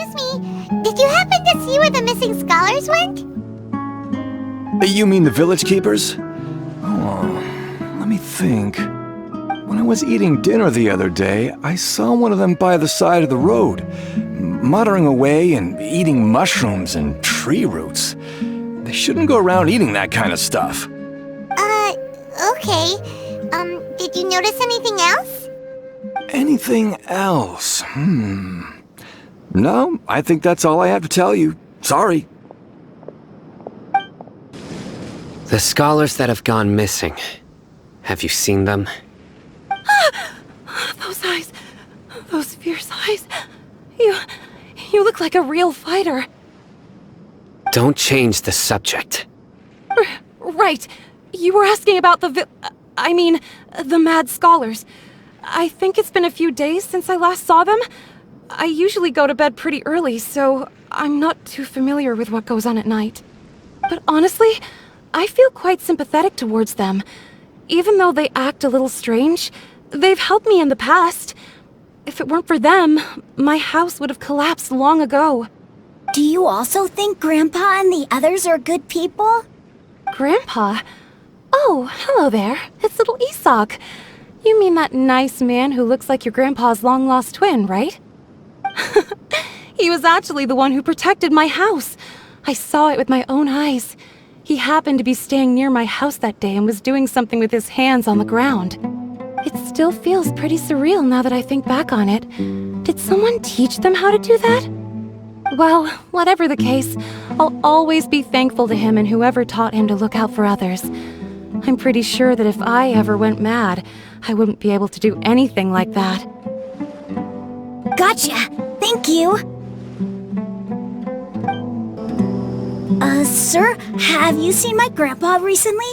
Excuse me, did you happen to see where the missing scholars went? You mean the village keepers? Oh, let me think. When I was eating dinner the other day, I saw one of them by the side of the road, muttering away and eating mushrooms and tree roots. They shouldn't go around eating that kind of stuff. Okay. Did you notice anything else? Anything else? No, I think that's all I have to tell you. Sorry. The scholars that have gone missing. Have you seen them? Those eyes. Those fierce eyes. You look like a real fighter. Don't change the subject. Right. You were asking about the mad scholars. I think it's been a few days since I last saw them. I usually go to bed pretty early, so I'm not too familiar with what goes on at night. But honestly, I feel quite sympathetic towards them. Even though they act a little strange, they've helped me in the past. If it weren't for them, my house would have collapsed long ago. Do you also think Grandpa and the others are good people? Grandpa? Oh, hello there. It's little Isak. You mean that nice man who looks like your grandpa's long-lost twin, right? He was actually the one who protected my house. I saw it with my own eyes. He happened to be staying near my house that day and was doing something with his hands on the ground. It still feels pretty surreal now that I think back on it. Did someone teach them how to do that? Well, whatever the case, I'll always be thankful to him and whoever taught him to look out for others. I'm pretty sure that if I ever went mad, I wouldn't be able to do anything like that. Gotcha! Thank you! Sir, have you seen my grandpa recently?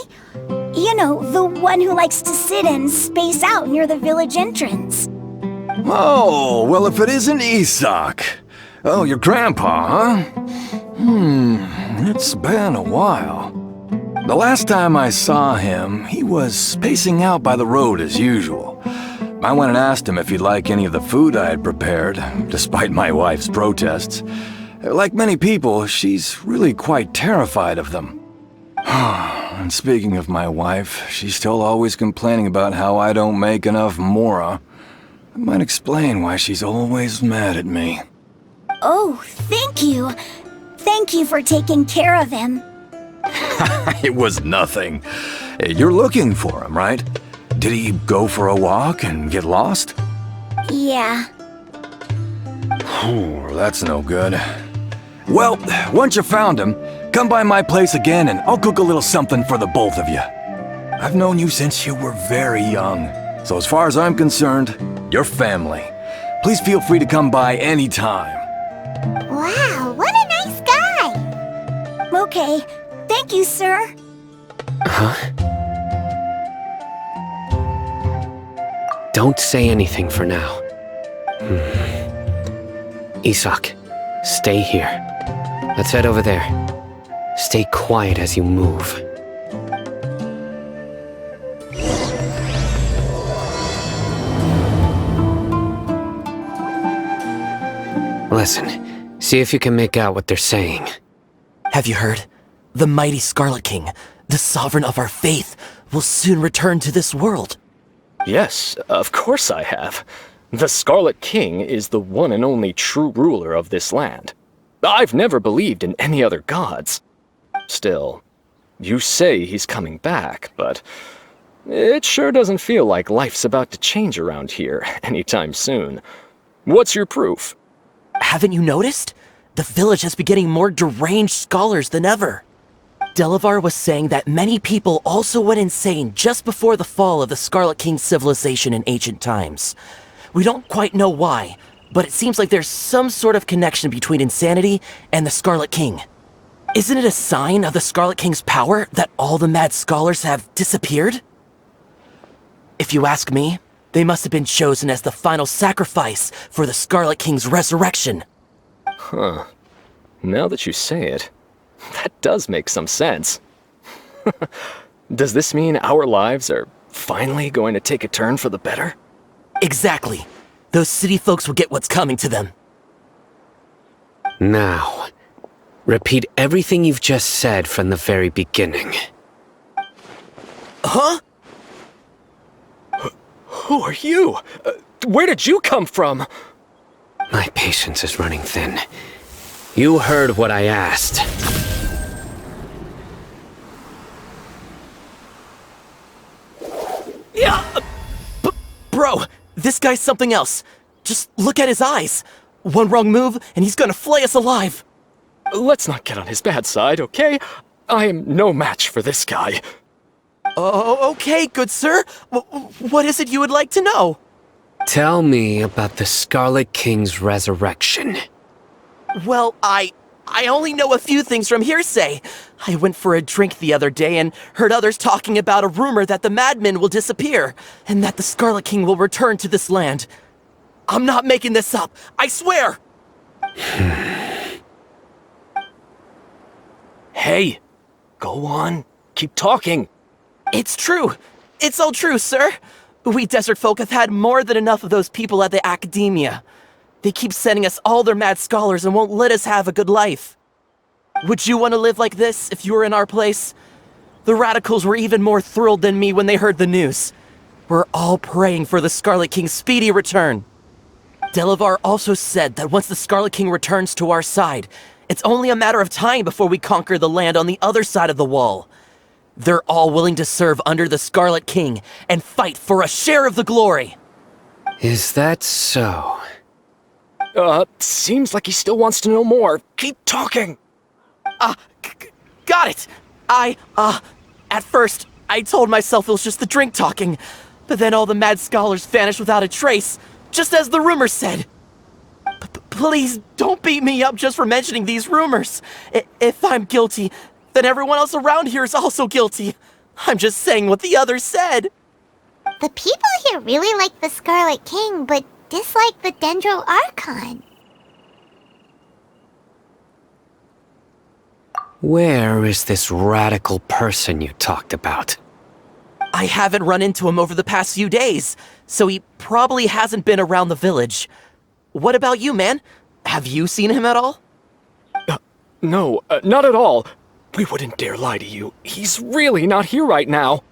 You know, the one who likes to sit and space out near the village entrance. Oh, well, if it isn't Isak. Oh, your grandpa, huh? It's been a while. The last time I saw him, he was spacing out by the road as usual. I went and asked him if he'd like any of the food I had prepared, despite my wife's protests. Like many people, she's really quite terrified of them. And speaking of my wife, she's still always complaining about how I don't make enough mora. That might explain why she's always mad at me. Oh, thank you. Thank you for taking care of him. It was nothing. You're looking for him, right? Did he go for a walk and get lost? Yeah. Oh, that's no good. Well, once you found him, come by my place again and I'll cook a little something for the both of you. I've known you since you were very young, so as far as I'm concerned, you're family. Please feel free to come by anytime. Wow, what a nice guy! Okay, thank you, sir. Huh? Don't say anything for now. Isak, stay here. Let's head over there. Stay quiet as you move. Listen, see if you can make out what they're saying. Have you heard? The mighty Scarlet King, the sovereign of our faith, will soon return to this world. Yes, of course I have. The Scarlet King is the one and only true ruler of this land. I've never believed in any other gods. Still, you say he's coming back, but it sure doesn't feel like life's about to change around here anytime soon. What's your proof? Haven't you noticed? The village has been getting more deranged scholars than ever. Delavar was saying that many people also went insane just before the fall of the Scarlet King's civilization in ancient times. We don't quite know why, but it seems like there's some sort of connection between insanity and the Scarlet King. Isn't it a sign of the Scarlet King's power that all the mad scholars have disappeared? If you ask me, they must have been chosen as the final sacrifice for the Scarlet King's resurrection. Huh. Now that you say it, that does make some sense. Does this mean our lives are finally going to take a turn for the better? Exactly. Those city folks will get what's coming to them. Now, repeat everything you've just said from the very beginning. Huh? Who are you? Where did you come from? My patience is running thin. You heard what I asked. Yeah! Bro, this guy's something else. Just look at his eyes. One wrong move, and he's gonna flay us alive. Let's not get on his bad side, okay? I am no match for this guy. Oh, okay, good sir. What is it you would like to know? Tell me about the Scarlet King's resurrection. Well, I only know a few things from hearsay. I went for a drink the other day and heard others talking about a rumor that the madmen will disappear, and that the Scarlet King will return to this land. I'm not making this up, I swear! Hey, go on. Keep talking. It's true. It's all true, sir. We desert folk have had more than enough of those people at the academia. They keep sending us all their mad scholars and won't let us have a good life. Would you want to live like this if you were in our place? The radicals were even more thrilled than me when they heard the news. We're all praying for the Scarlet King's speedy return. Delavar also said that once the Scarlet King returns to our side, it's only a matter of time before we conquer the land on the other side of the wall. They're all willing to serve under the Scarlet King and fight for a share of the glory. Is that so? Seems like he still wants to know more. Keep talking. Got it. At first, I told myself it was just the drink talking, but then all the mad scholars vanished without a trace, just as the rumors said. Please don't beat me up just for mentioning these rumors. If I'm guilty, then everyone else around here is also guilty. I'm just saying what the others said. The people here really like the Scarlet King, but dislike the Dendro Archon. Where is this radical person you talked about? I haven't run into him over the past few days, so he probably hasn't been around the village. What about you, man? Have you seen him at all? No, not at all. We wouldn't dare lie to you. He's really not here right now.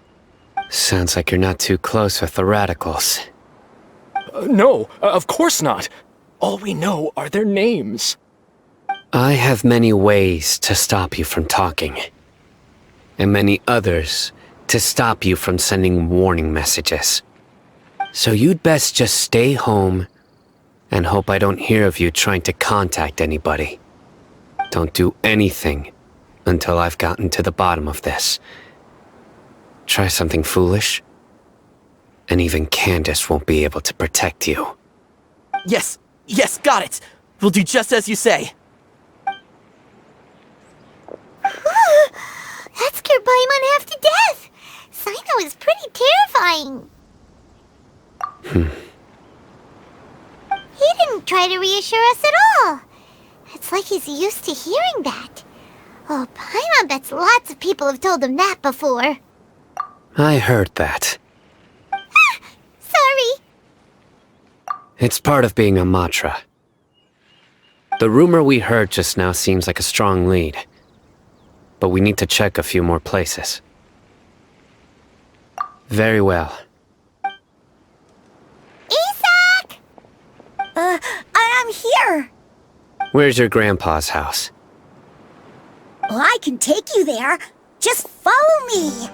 Sounds like you're not too close with the radicals. No, of course not. All we know are their names. I have many ways to stop you from talking, and many others to stop you from sending warning messages. So you'd best just stay home and hope I don't hear of you trying to contact anybody. Don't do anything until I've gotten to the bottom of this. Try something foolish, and even Candace won't be able to protect you. Yes, got it. We'll do just as you say. That scared Paimon half to death. Sino is pretty terrifying. He didn't try to reassure us at all. It's like he's used to hearing that. Oh, Paimon bets lots of people have told him that before. I heard that. Sorry. It's part of being a Matra. The rumor we heard just now seems like a strong lead, but we need to check a few more places. Very well. Isak! I'm here. Where's your grandpa's house? Well, I can take you there. Just follow me.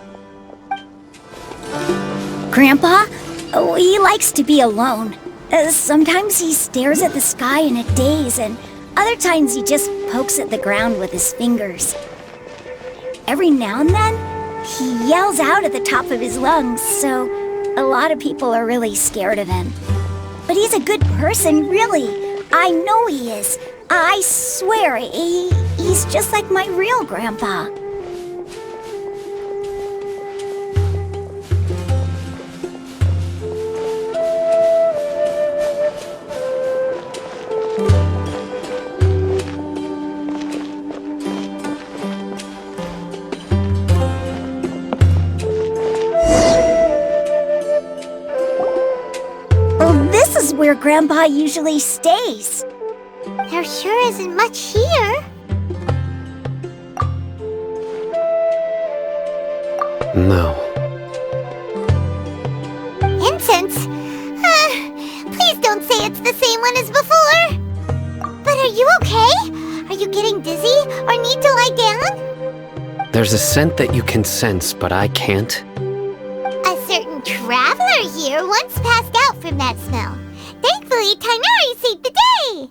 Grandpa? Oh, he likes to be alone. Sometimes he stares at the sky in a daze, and other times he just pokes at the ground with his fingers. Every now and then, he yells out at the top of his lungs, so a lot of people are really scared of him. But he's a good person, really. I know he is. I swear, he's just like my real grandpa. This is where Grandpa usually stays. There sure isn't much here. No. Incense? Please don't say it's the same one as before. But are you okay? Are you getting dizzy or need to lie down? There's a scent that you can sense, but I can't. A certain traveler here once passed out from that smell. Thankfully, Tighnari saved the day.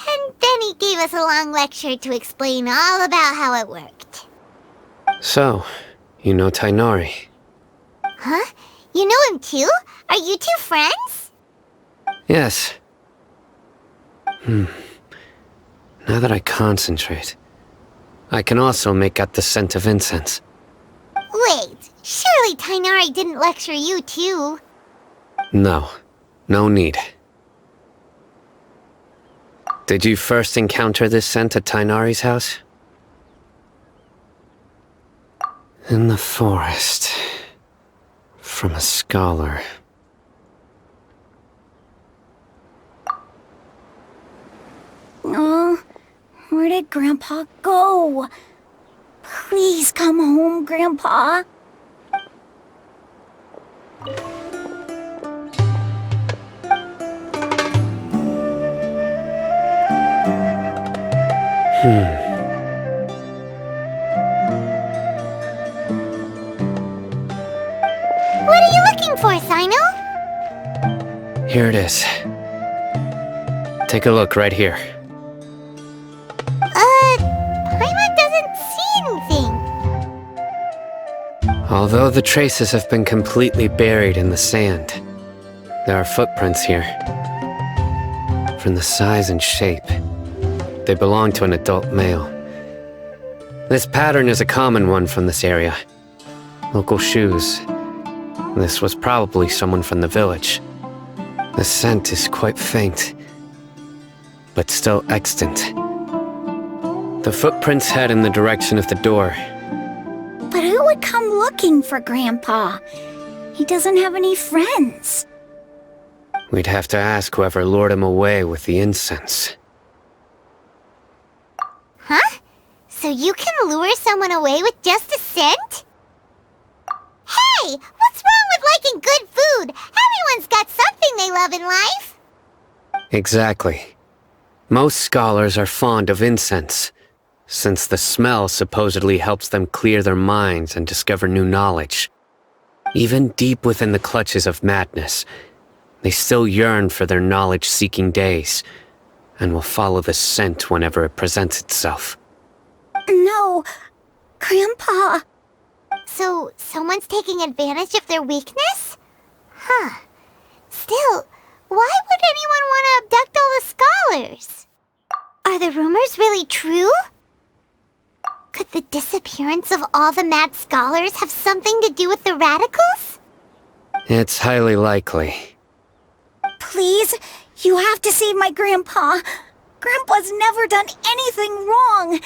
And then he gave us a long lecture to explain all about how it worked. So, you know Tighnari? Huh? You know him too? Are you two friends? Yes. Now that I concentrate, I can also make out the scent of incense. Wait, surely Tighnari didn't lecture you too? No. No need. Did you first encounter this scent at Tighnari's house? In the forest. From a scholar. Oh, where did Grandpa go? Please come home, Grandpa. What are you looking for, Sino? Here it is. Take a look right here. Paimon doesn't see anything. Although the traces have been completely buried in the sand, there are footprints here. From the size and shape, they belong to an adult male. This pattern is a common one from this area. Local shoes. This was probably someone from the village. The scent is quite faint, but still extant. The footprints head in the direction of the door. But who would come looking for Grandpa? He doesn't have any friends. We'd have to ask whoever lured him away with the incense. Huh? So you can lure someone away with just a scent? Hey! What's wrong with liking good food? Everyone's got something they love in life. Exactly. Most scholars are fond of incense, since the smell supposedly helps them clear their minds and discover new knowledge. Even deep within the clutches of madness, they still yearn for their knowledge-seeking days, and will follow the scent whenever it presents itself. No, Grandpa. So, someone's taking advantage of their weakness? Huh. Still, why would anyone want to abduct all the scholars? Are the rumors really true? Could the disappearance of all the mad scholars have something to do with the radicals? It's highly likely. Please, you have to save my Grandpa. Grandpa's never done anything wrong.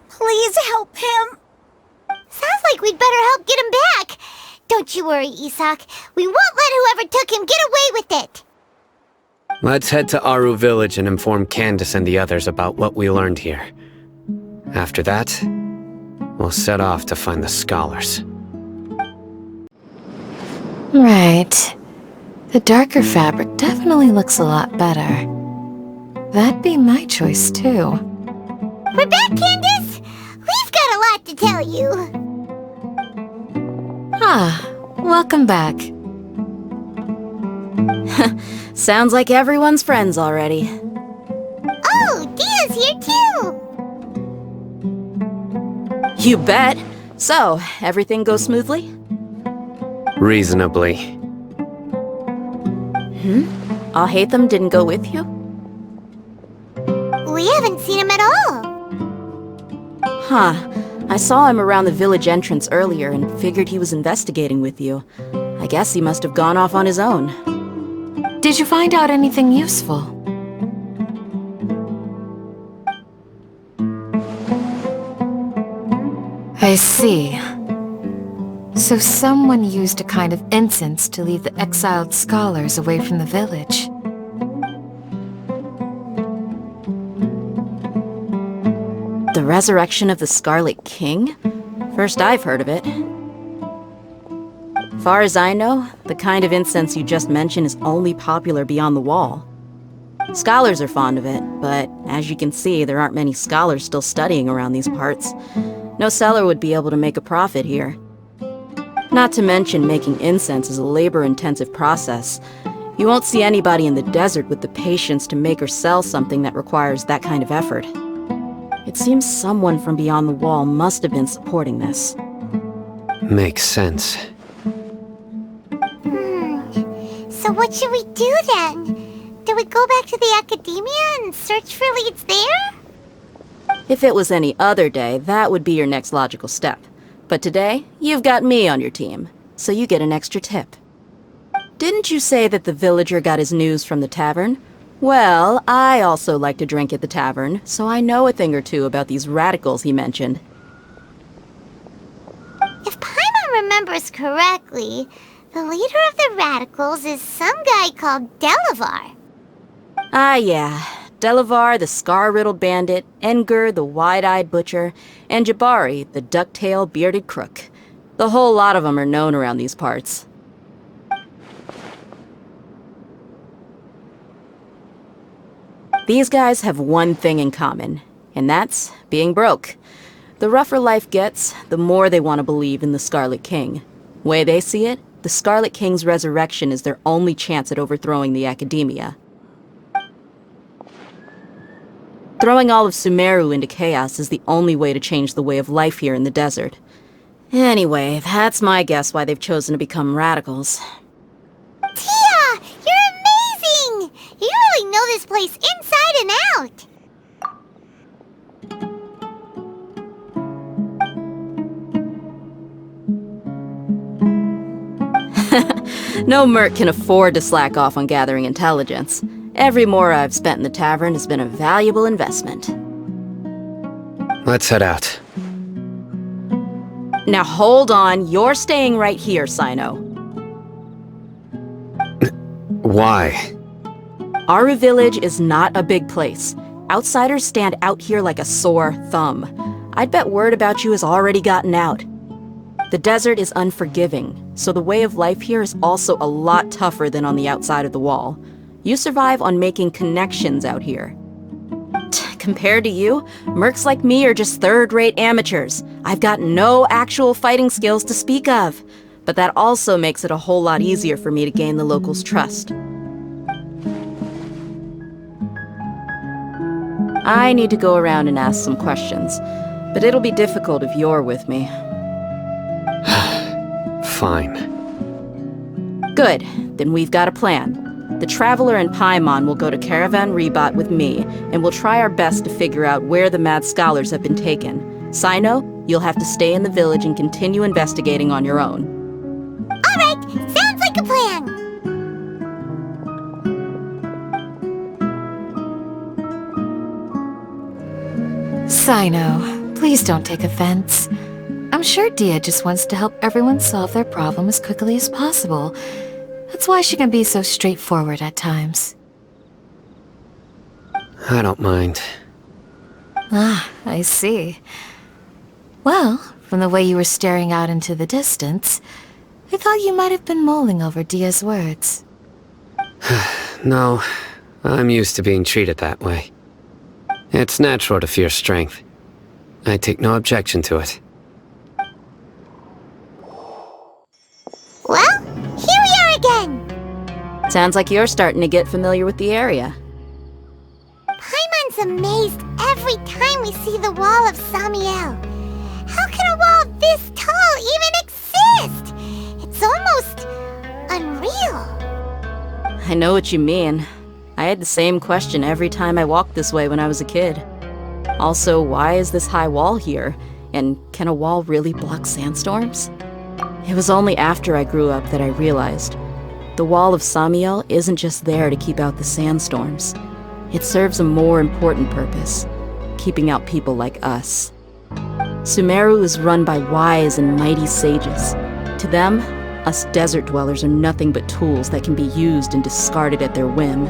Please help him. Sounds like we'd better help get him back. Don't you worry, Isak. We won't let whoever took him get away with it. Let's head to Aru Village and inform Candace and the others about what we learned here. After that, we'll set off to find the scholars. Right. The darker fabric definitely looks a lot better. That'd be my choice, too. We're back, Candace! We've got a lot to tell you. Ah, welcome back. Sounds like everyone's friends already. Oh, Dia's here too! You bet. So, everything goes smoothly? Reasonably. Al-Hайтам didn't go with you? We haven't seen him at all. Huh. I saw him around the village entrance earlier and figured he was investigating with you. I guess he must have gone off on his own. Did you find out anything useful? I see. So someone used a kind of incense to lead the exiled scholars away from the village. The resurrection of the Scarlet King? First I've heard of it. Far as I know, the kind of incense you just mentioned is only popular beyond the wall. Scholars are fond of it, but as you can see, there aren't many scholars still studying around these parts. No seller would be able to make a profit here. Not to mention, making incense is a labor-intensive process. You won't see anybody in the desert with the patience to make or sell something that requires that kind of effort. It seems someone from beyond the wall must have been supporting this. Makes sense. So what should we do then? Do we go back to the academia and search for leads there? If it was any other day, that would be your next logical step. But today, you've got me on your team, so you get an extra tip. Didn't you say that the villager got his news from the tavern? Well, I also like to drink at the tavern, so I know a thing or two about these radicals he mentioned. If Paimon remembers correctly, the leader of the radicals is some guy called Delavar. Ah, yeah. Delavar, the scar-riddled bandit, Engur, the wide-eyed butcher, and Jabari, the duck-tailed bearded crook. The whole lot of them are known around these parts. These guys have one thing in common, and that's being broke. The rougher life gets, the more they want to believe in the Scarlet King. Way they see it, the Scarlet King's resurrection is their only chance at overthrowing the academia. Throwing all of Sumeru into chaos is the only way to change the way of life here in the desert. Anyway, that's my guess why they've chosen to become radicals. Tia! You're amazing! You really know this place inside and out! No merc can afford to slack off on gathering intelligence. Every more I've spent in the tavern has been a valuable investment. Let's head out. Now hold on, you're staying right here, Sino. Why? Aru Village is not a big place. Outsiders stand out here like a sore thumb. I'd bet word about you has already gotten out. The desert is unforgiving, so the way of life here is also a lot tougher than on the outside of the wall. You survive on making connections out here. Compared to you, mercs like me are just third-rate amateurs. I've got no actual fighting skills to speak of. But that also makes it a whole lot easier for me to gain the locals' trust. I need to go around and ask some questions, but it'll be difficult if you're with me. Fine. Good, then we've got a plan. The Traveler and Paimon will go to Caravan Rebot with me, and we'll try our best to figure out where the mad scholars have been taken. Sino, you'll have to stay in the village and continue investigating on your own. Alright, sounds like a plan! Sino, please don't take offense. I'm sure Dia just wants to help everyone solve their problem as quickly as possible. That's why she can be so straightforward at times. I don't mind. Ah, I see. Well, from the way you were staring out into the distance, I thought you might have been mulling over Dia's words. No, I'm used to being treated that way. It's natural to fear strength. I take no objection to it. Well, here we are again! Sounds like you're starting to get familiar with the area. Paimon's amazed every time we see the wall of Samiel. How can a wall this tall even exist? It's almost unreal. I know what you mean. I had the same question every time I walked this way when I was a kid. Also, why is this high wall here? And can a wall really block sandstorms? It was only after I grew up that I realized the wall of Samiel isn't just there to keep out the sandstorms. It serves a more important purpose, keeping out people like us. Sumeru is run by wise and mighty sages. To them, us desert dwellers are nothing but tools that can be used and discarded at their whim.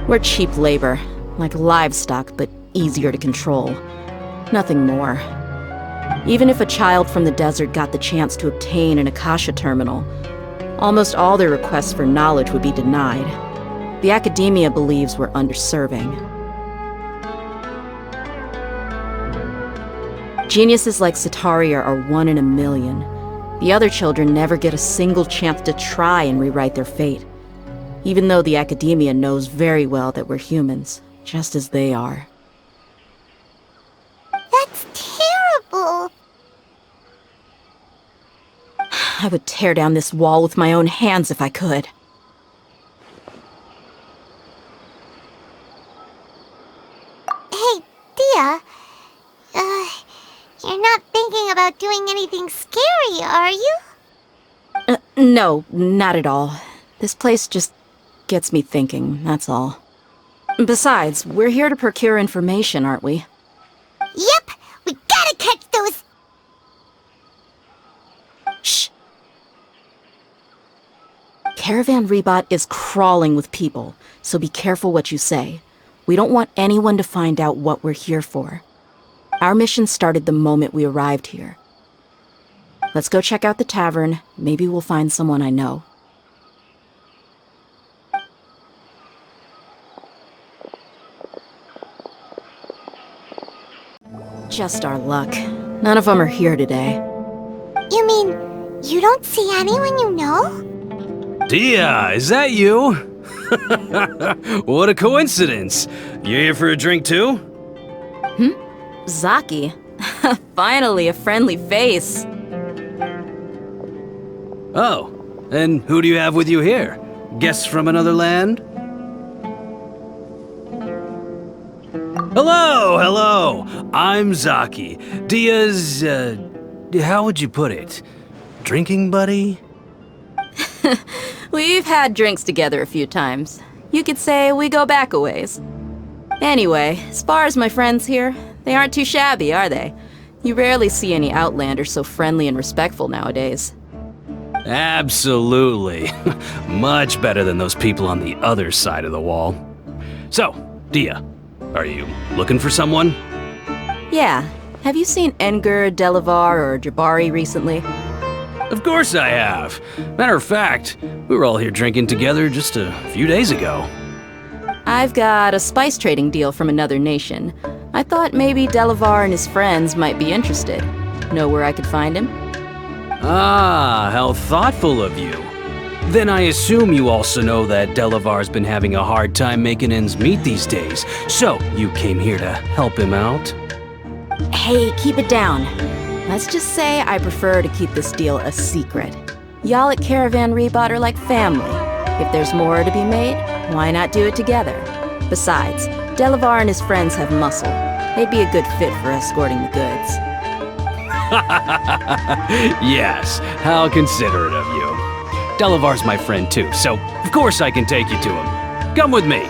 We're cheap labor, like livestock, but easier to control. Nothing more. Even if a child from the desert got the chance to obtain an Akasha terminal, almost all their requests for knowledge would be denied. The academia believes we're underserving. Geniuses like Sataria are 1 in a million. The other children never get a single chance to try and rewrite their fate, even though the academia knows very well that we're humans, just as they are. That's terrible. I would tear down this wall with my own hands if I could. Hey, Dia. You're not thinking about doing anything scary, are you? No, not at all. This place just gets me thinking, that's all. Besides, we're here to procure information, aren't we? Yep, we gotta catch those... Shh. Caravan Rebot is crawling with people, so be careful what you say. We don't want anyone to find out what we're here for. Our mission started the moment we arrived here. Let's go check out the tavern. Maybe we'll find someone I know. Just our luck. None of them are here today. You mean, you don't see anyone you know? Dia, is that you? What a coincidence. You here for a drink too? Zaki. Finally, a friendly face. Oh, and who do you have with you here? Guests from another land? Hello! I'm Zaki. Dia's, how would you put it? Drinking buddy? We've had drinks together a few times. You could say we go back a ways. Anyway, as far as my friends here, they aren't too shabby, are they? You rarely see any Outlanders so friendly and respectful nowadays. Absolutely. Much better than those people on the other side of the wall. So, Dia, are you looking for someone? Yeah. Have you seen Engur, Delavar, or Jabari recently? Of course I have. Matter of fact, we were all here drinking together just a few days ago. I've got a spice trading deal from another nation. I thought maybe Delavar and his friends might be interested. Know where I could find him? Ah, how thoughtful of you. Then I assume you also know that Delavar's been having a hard time making ends meet these days, so you came here to help him out? Hey, keep it down. Let's just say I prefer to keep this deal a secret. Y'all at Caravan Rebot are like family. If there's more to be made, why not do it together? Besides, Delavar and his friends have muscle. They'd be a good fit for escorting the goods. Yes, how considerate of you. Delavar's my friend too, so of course I can take you to him. Come with me.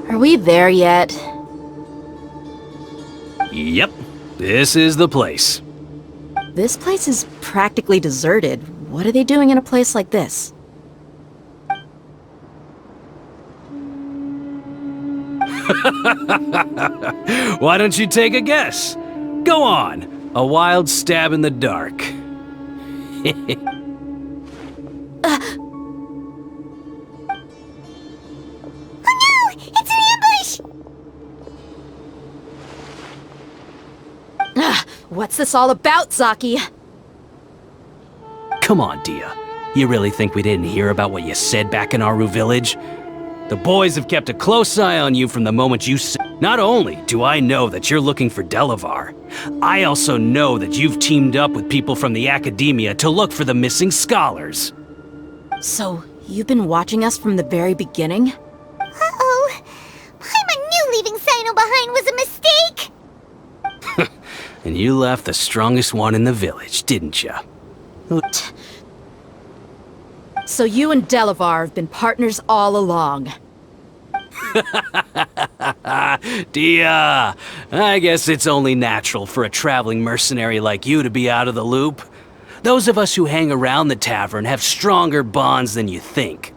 Are we there yet? Yep, this is the place. This place is practically deserted. What are they doing in a place like this? Why don't you take a guess? Go on, a wild stab in the dark. Oh no! It's an ambush! What's this all about, Zaki? Come on, Dia. You really think we didn't hear about what you said back in Aru village? The boys have kept a close eye on you from the moment you Not only do I know that you're looking for Delavar, I also know that you've teamed up with people from the academia to look for the missing scholars. So, you've been watching us from the very beginning? Uh-oh. Paimon knew leaving Sino behind was a mistake! And you left the strongest one in the village, didn't you? So you and Delavar have been partners all along. Dia, I guess it's only natural for a traveling mercenary like you to be out of the loop. Those of us who hang around the tavern have stronger bonds than you think.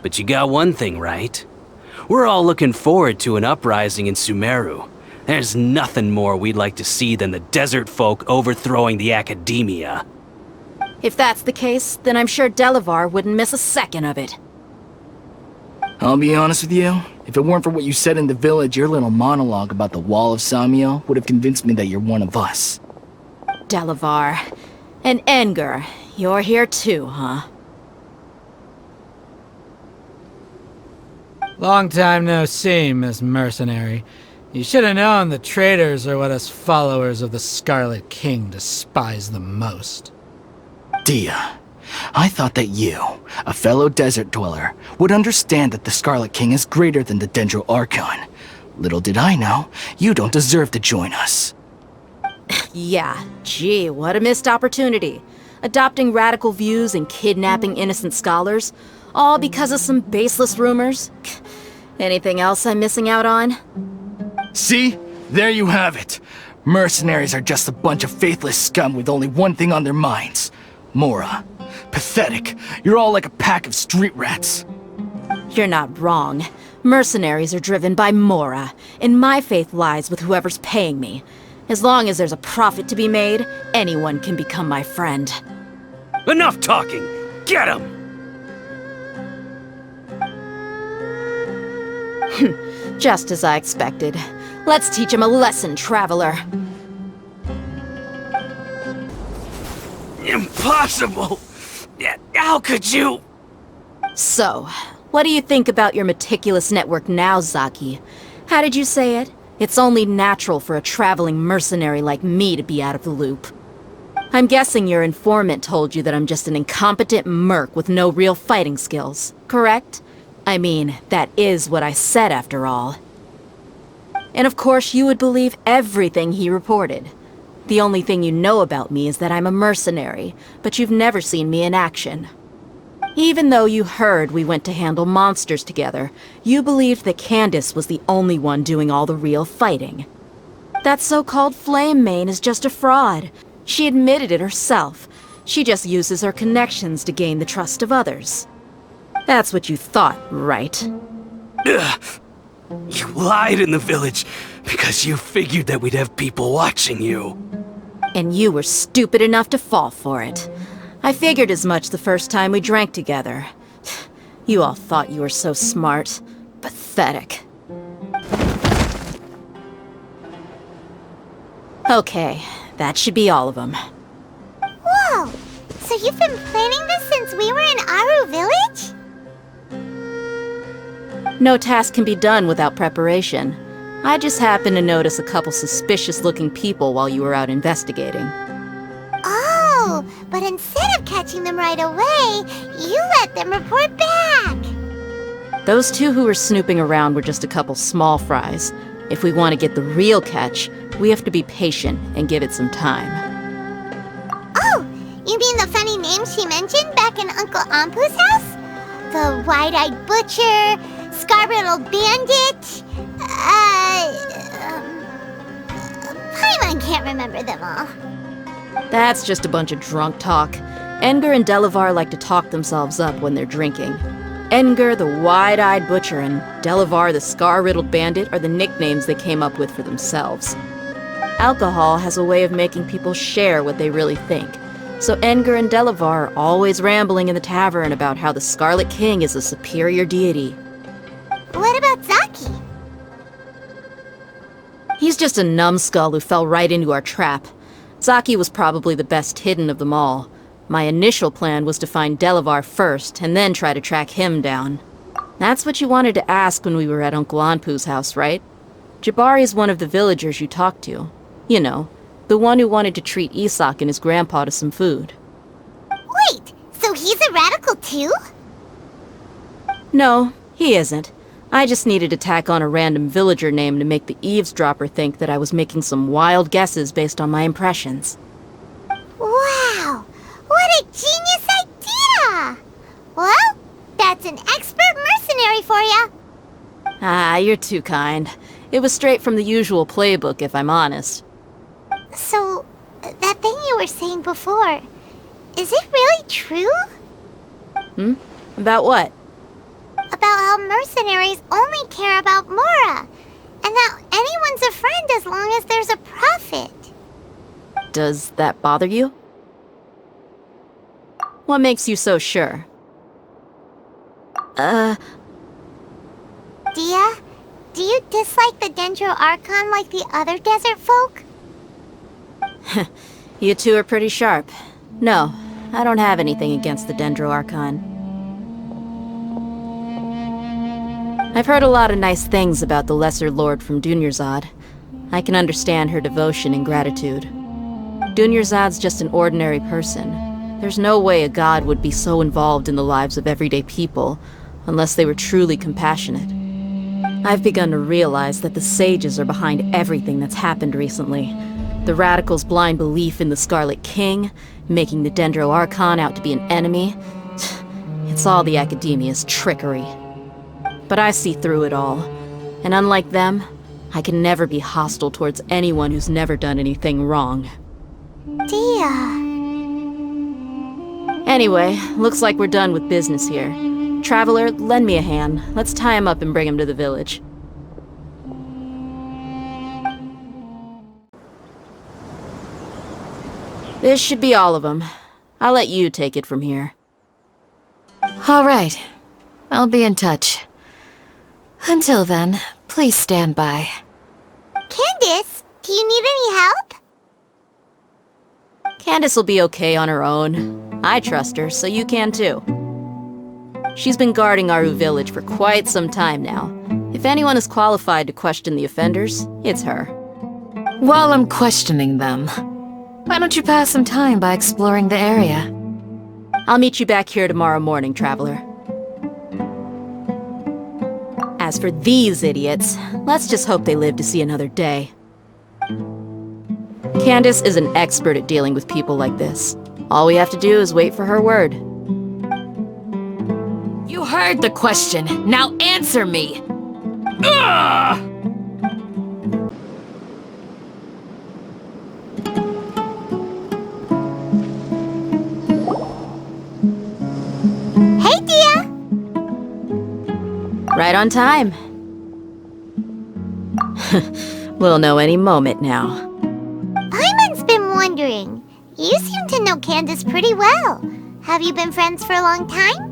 But you got one thing right. We're all looking forward to an uprising in Sumeru. There's nothing more we'd like to see than the desert folk overthrowing the academia. If that's the case, then I'm sure Delavar wouldn't miss a second of it. I'll be honest with you, if it weren't for what you said in the village, your little monologue about the Wall of Samiel would have convinced me that you're one of us. Delavar. And Engar, you're here too, huh? Long time no see, Miss Mercenary. You should have known the traitors are what us followers of the Scarlet King despise the most. Dia, I thought that you, a fellow desert dweller, would understand that the Scarlet King is greater than the Dendro Archon. Little did I know, you don't deserve to join us. Yeah, gee, what a missed opportunity. Adopting radical views and kidnapping innocent scholars, all because of some baseless rumors. Anything else I'm missing out on? See? There you have it. Mercenaries are just a bunch of faithless scum with only one thing on their minds. Mora. Pathetic. You're all like a pack of street rats. You're not wrong. Mercenaries are driven by Mora, and my faith lies with whoever's paying me. As long as there's a profit to be made, anyone can become my friend. Enough talking! Get him! Just as I expected. Let's teach him a lesson, traveler. Impossible! How could you? So, what do you think about your meticulous network now, Zaki? How did you say it? It's only natural for a traveling mercenary like me to be out of the loop. I'm guessing your informant told you that I'm just an incompetent merc with no real fighting skills, correct? I mean, that is what I said after all. And of course you would believe everything he reported. The only thing you know about me is that I'm a mercenary, but you've never seen me in action. Even though you heard we went to handle monsters together, you believed that Candace was the only one doing all the real fighting. That so-called Flame Mane is just a fraud. She admitted it herself. She just uses her connections to gain the trust of others. That's what you thought, right? Ugh. You lied in the village because you figured that we'd have people watching you. And you were stupid enough to fall for it. I figured as much the first time we drank together. You all thought you were so smart. Pathetic. Okay, that should be all of them. Whoa! So you've been planning this since we were in Aru Village? No task can be done without preparation. I just happened to notice a couple suspicious-looking people while you were out investigating. Oh, but instead of catching them right away, you let them report back! Those two who were snooping around were just a couple small fries. If we want to get the real catch, we have to be patient and give it some time. Oh, you mean the funny name she mentioned back in Uncle Ampu's house? The wide-eyed butcher, scar-riddled bandit, Paimon can't remember them all. That's just a bunch of drunk talk. Engar and Delavar like to talk themselves up when they're drinking. Engar, the wide-eyed butcher, and Delavar, the scar-riddled bandit, are the nicknames they came up with for themselves. Alcohol has a way of making people share what they really think. So Engar and Delavar are always rambling in the tavern about how the Scarlet King is a superior deity. What about Zaki? He's just a numbskull who fell right into our trap. Zaki was probably the best hidden of them all. My initial plan was to find Delavar first, and then try to track him down. That's what you wanted to ask when we were at Uncle Anpu's house, right? Jabari's one of the villagers you talked to. You know, the one who wanted to treat Isak and his grandpa to some food. Wait, so he's a radical too? No, he isn't. I just needed to tack on a random villager name to make the eavesdropper think that I was making some wild guesses based on my impressions. Wow! What a genius idea! Well, that's an expert mercenary for ya! Ah, you're too kind. It was straight from the usual playbook, if I'm honest. So, that thing you were saying before before. Is it really true? About what? About how mercenaries only care about Mora, and that anyone's a friend as long as there's a profit. Does that bother you? What makes you so sure? Dia, do you dislike the Dendro Archon like the other desert folk? You two are pretty sharp. No, I don't have anything against the Dendro Archon. I've heard a lot of nice things about the Lesser Lord from Dunyarzad. I can understand her devotion and gratitude. Dunyarzad's just an ordinary person. There's no way a god would be so involved in the lives of everyday people, unless they were truly compassionate. I've begun to realize that the sages are behind everything that's happened recently. The radicals' blind belief in the Scarlet King, making the Dendro Archon out to be an enemy. It's all the Academia's trickery. But I see through it all. And unlike them, I can never be hostile towards anyone who's never done anything wrong. Dia. Anyway, looks like we're done with business here. Traveler, lend me a hand. Let's tie him up and bring him to the village. This should be all of them. I'll let you take it from here. All right. I'll be in touch. Until then, please stand by. Candace, do you need any help? Candace will be okay on her own. I trust her, so you can too. She's been guarding Aru village for quite some time now. If anyone is qualified to question the offenders, it's her. While I'm questioning them, why don't you pass some time by exploring the area? I'll meet you back here tomorrow morning, Traveler. As for these idiots, let's just hope they live to see another day. Candace is an expert at dealing with people like this. All we have to do is wait for her word. You heard the question. Now answer me! Ugh! Hey, Dia! Right on time. We'll know any moment now. Paimon's been wondering. You seem to know Candace pretty well. Have you been friends for a long time?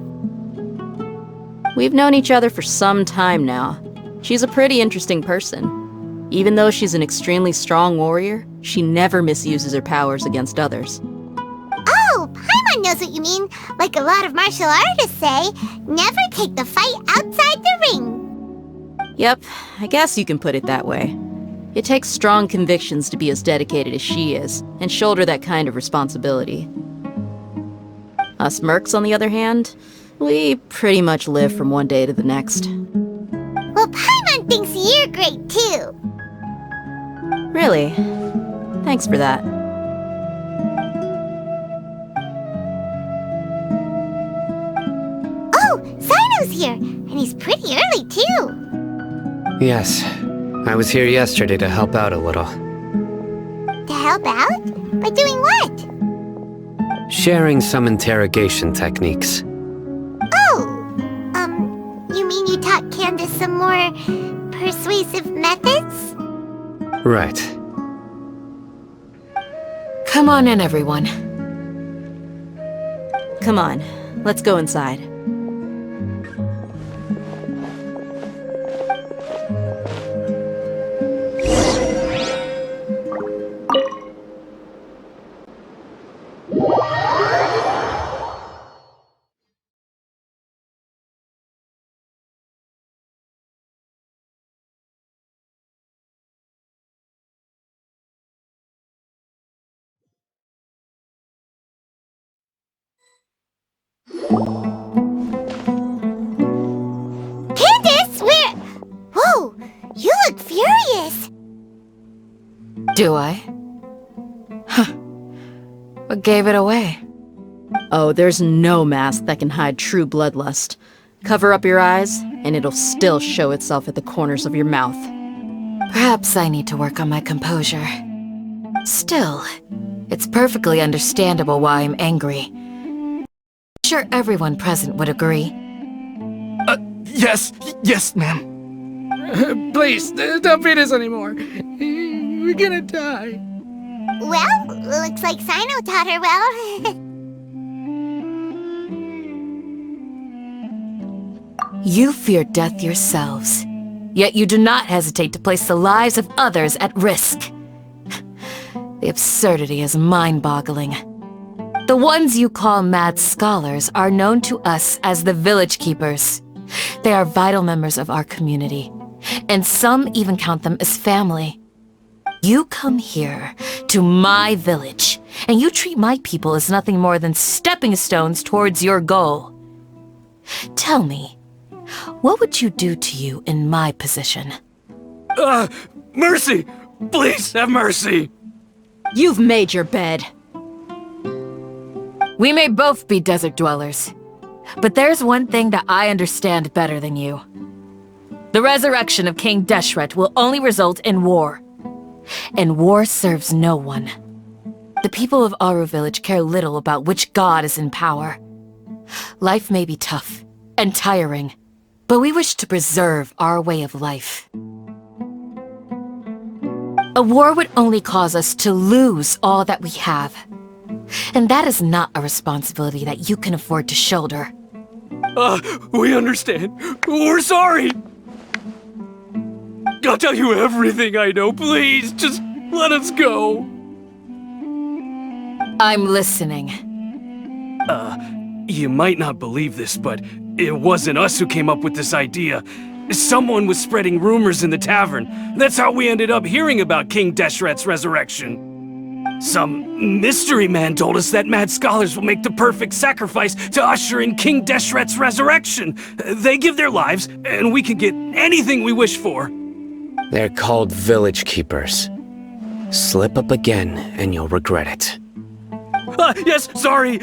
We've known each other for some time now. She's a pretty interesting person. Even though she's an extremely strong warrior, she never misuses her powers against others. Oh, Paimon knows what you mean. Like a lot of martial artists say, never take the fight outside the ring. Yep, I guess you can put it that way. It takes strong convictions to be as dedicated as she is, and shoulder that kind of responsibility. Us mercs, on the other hand, we pretty much live from one day to the next. Well, Paimon thinks you're great too. Really? Thanks for that. Oh, Sino's here, and he's pretty early too. Yes. I was here yesterday to help out a little. To help out? By doing what? Sharing some interrogation techniques. Oh, you mean you taught Candace some more persuasive methods? Right. Come on in, everyone. Come on, let's go inside. Candace, where? Whoa, you look furious. Do I? Huh. What gave it away? Oh, there's no mask that can hide true bloodlust. Cover up your eyes, and it'll still show itself at the corners of your mouth. Perhaps I need to work on my composure. Still, It's perfectly understandable why I'm angry. I'm sure everyone present would agree. Yes, ma'am. Please, don't beat us anymore. We're gonna die. Well, looks like Sino taught her well. You fear death yourselves, yet you do not hesitate to place the lives of others at risk. The absurdity is mind-boggling. The ones you call mad scholars are known to us as the Village Keepers. They are vital members of our community, and some even count them as family. You come here, to my village, and you treat my people as nothing more than stepping stones towards your goal. Tell me, what would you do to you in my position? Mercy! Please have mercy! You've made your bed. We may both be desert dwellers, but there's one thing that I understand better than you. The resurrection of King Deshret will only result in war. And war serves no one. The people of Aru Village care little about which god is in power. Life may be tough and tiring, but we wish to preserve our way of life. A war would only cause us to lose all that we have. And that is not a responsibility that you can afford to shoulder. We understand. We're sorry! I'll tell you everything I know, please! Just let us go! I'm listening. You might not believe this, but it wasn't us who came up with this idea. Someone was spreading rumors in the tavern. That's how we ended up hearing about King Deshret's resurrection. Some mystery man told us that mad scholars will make the perfect sacrifice to usher in King Deshret's resurrection. They give their lives, and we can get anything we wish for. They're called Village Keepers. Slip up again, and you'll regret it. Yes, sorry!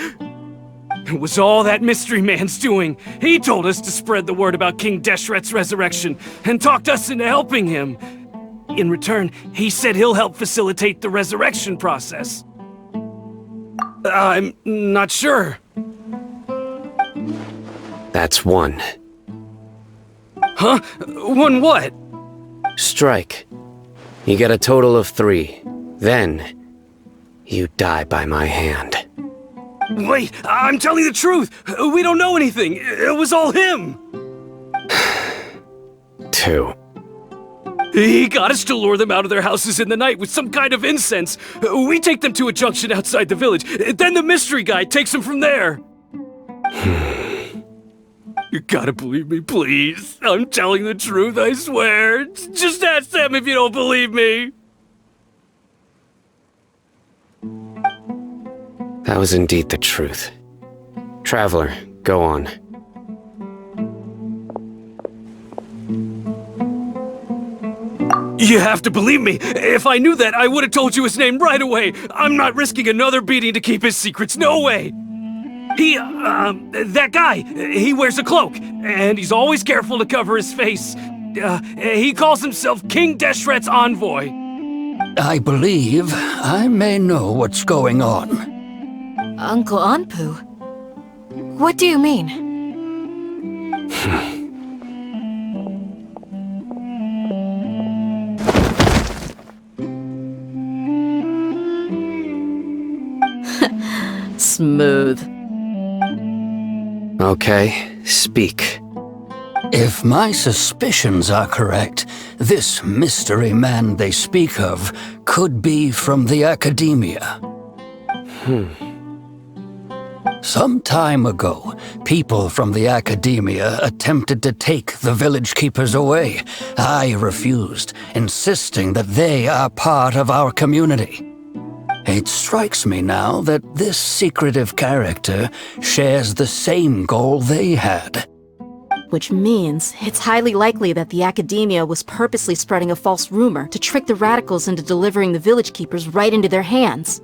It was all that mystery man's doing. He told us to spread the word about King Deshret's resurrection, and talked us into helping him. In return, he said he'll help facilitate the resurrection process. I'm not sure. That's one. Huh? One what? Strike. You get a total of 3. Then, you die by my hand. Wait, I'm telling the truth! We don't know anything! It was all him! 2. He got us to lure them out of their houses in the night with some kind of incense. We take them to a junction outside the village. Then the mystery guy takes them from there. You gotta believe me, please. I'm telling the truth, I swear. Just ask them if you don't believe me. That was indeed the truth. Traveler, go on. You have to believe me. If I knew that, I would have told you his name right away. I'm not risking another beating to keep his secrets. No way. That guy, he wears a cloak, and he's always careful to cover his face. He calls himself King Deshret's envoy. I believe I may know what's going on. Uncle Anpu? What do you mean? Smooth. Okay, speak. If my suspicions are correct, this mystery man they speak of could be from the academia. Some time ago, people from the academia attempted to take the village keepers away. I refused, insisting that they are part of our community. It strikes me now that this secretive character shares the same goal they had. Which means it's highly likely that the academia was purposely spreading a false rumor to trick the radicals into delivering the village keepers right into their hands.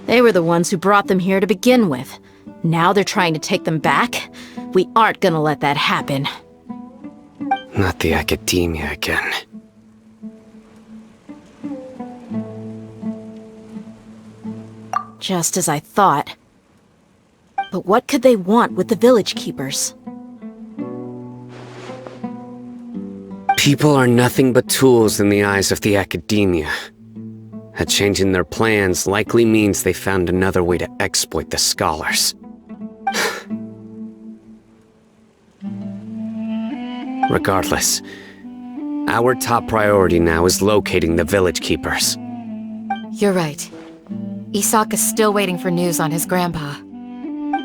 They were the ones who brought them here to begin with. Now they're trying to take them back? We aren't gonna let that happen. Not the academia again. Just as I thought. But what could they want with the village keepers? People are nothing but tools in the eyes of the academia. A change in their plans likely means they found another way to exploit the scholars. Regardless, our top priority now is locating the village keepers. You're right. Isak is still waiting for news on his grandpa.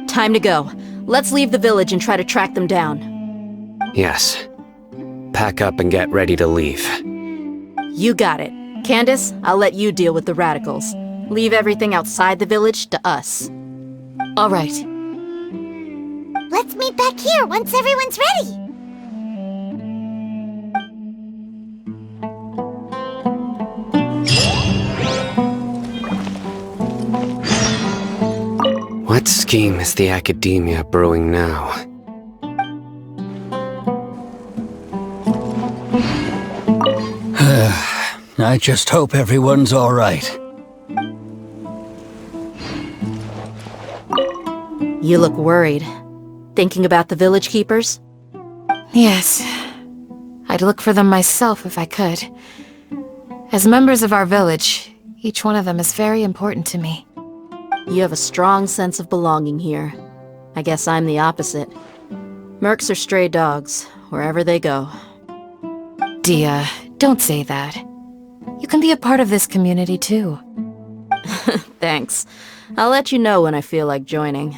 Time to go. Let's leave the village and try to track them down. Yes. Pack up and get ready to leave. You got it. Candace, I'll let you deal with the radicals. Leave everything outside the village to us. All right. Let's meet back here once everyone's ready. What scheme is the academia brewing now? I just hope everyone's all right. You look worried. Thinking about the village keepers? Yes. I'd look for them myself if I could. As members of our village, each one of them is very important to me. You have a strong sense of belonging here. I guess I'm the opposite. Mercs are stray dogs, wherever they go. Dia, don't say that. You can be a part of this community too. Thanks. I'll let you know when I feel like joining.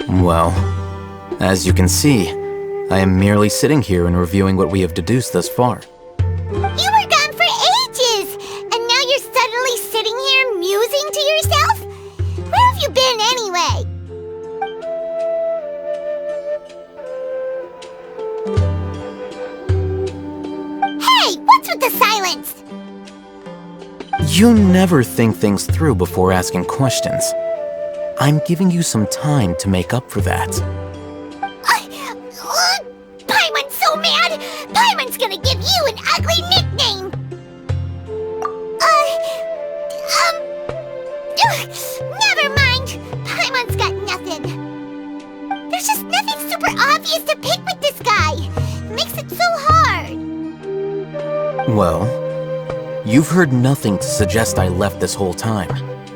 Well, as you can see, I am merely sitting here and reviewing what we have deduced thus far. You were gone for ages! And now you're suddenly sitting here musing to yourself? Where have you been anyway? Hey, what's with the silence? You never think things through before asking questions. I'm giving you some time to make up for that. Paimon's so mad! Paimon's gonna give you an ugly nickname! Never mind! Paimon's got nothing. There's just nothing super obvious to pick with this guy. It makes it so hard. Well, you've heard nothing to suggest I left this whole time.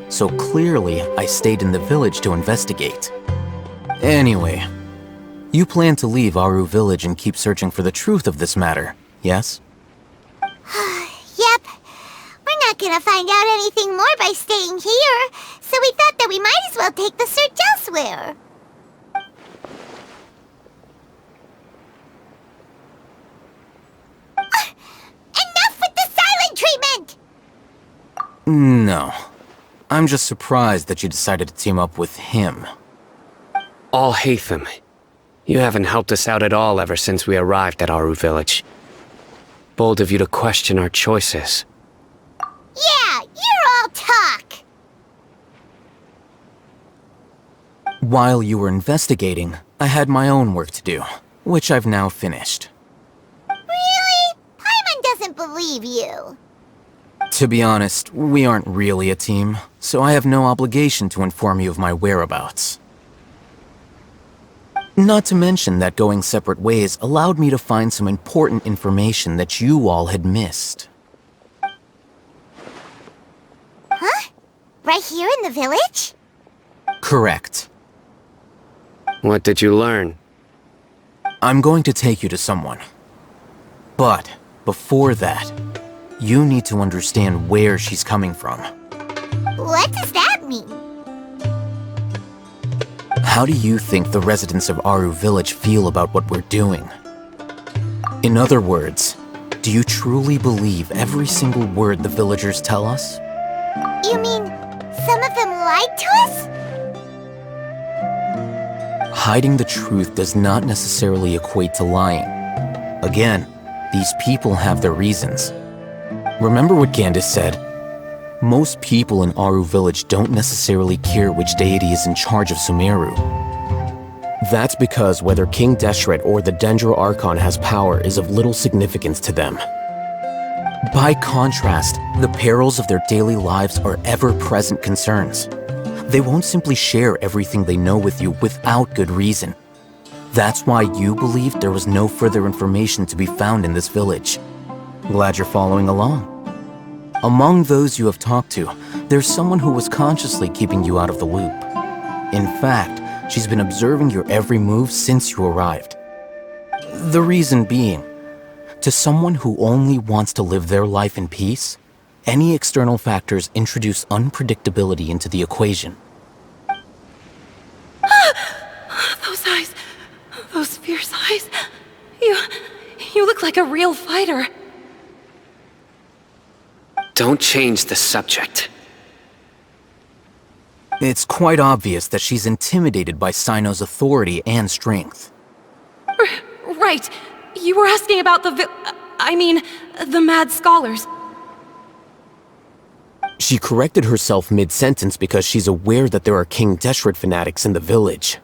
So clearly, I stayed in the village to investigate. Anyway, you plan to leave Aru village and keep searching for the truth of this matter, yes? Yep. We're not gonna find out anything more by staying here, so we thought that we might as well take the search elsewhere. Enough with the silent treatment! No. I'm just surprised that you decided to team up with him. Al-Hайтам. You haven't helped us out at all ever since we arrived at Aru Village. Bold of you to question our choices. Yeah, you're all talk! While you were investigating, I had my own work to do, which I've now finished. Really? Paimon doesn't believe you. To be honest, we aren't really a team, so I have no obligation to inform you of my whereabouts. Not to mention that going separate ways allowed me to find some important information that you all had missed. Huh? Right here in the village? Correct. What did you learn? I'm going to take you to someone. But, before that, you need to understand where she's coming from. What does that mean? How do you think the residents of Aru Village feel about what we're doing? In other words, do you truly believe every single word the villagers tell us? You mean, some of them lied to us? Hiding the truth does not necessarily equate to lying. Again, these people have their reasons. Remember what Gandis said? Most people in Aru Village don't necessarily care which deity is in charge of Sumeru. That's because whether King Deshret or the Dendro Archon has power is of little significance to them. By contrast, the perils of their daily lives are ever-present concerns. They won't simply share everything they know with you without good reason. That's why you believed there was no further information to be found in this village. Glad you're following along. Among those you have talked to, there's someone who was consciously keeping you out of the loop. In fact, she's been observing your every move since you arrived. The reason being, to someone who only wants to live their life in peace, any external factors introduce unpredictability into the equation. Those eyes. Those fierce eyes. You look like a real fighter. Don't change the subject. It's quite obvious that she's intimidated by Sino's authority and strength. Right. You were asking about the mad scholars. She corrected herself mid-sentence because she's aware that there are King Deshret fanatics in the village.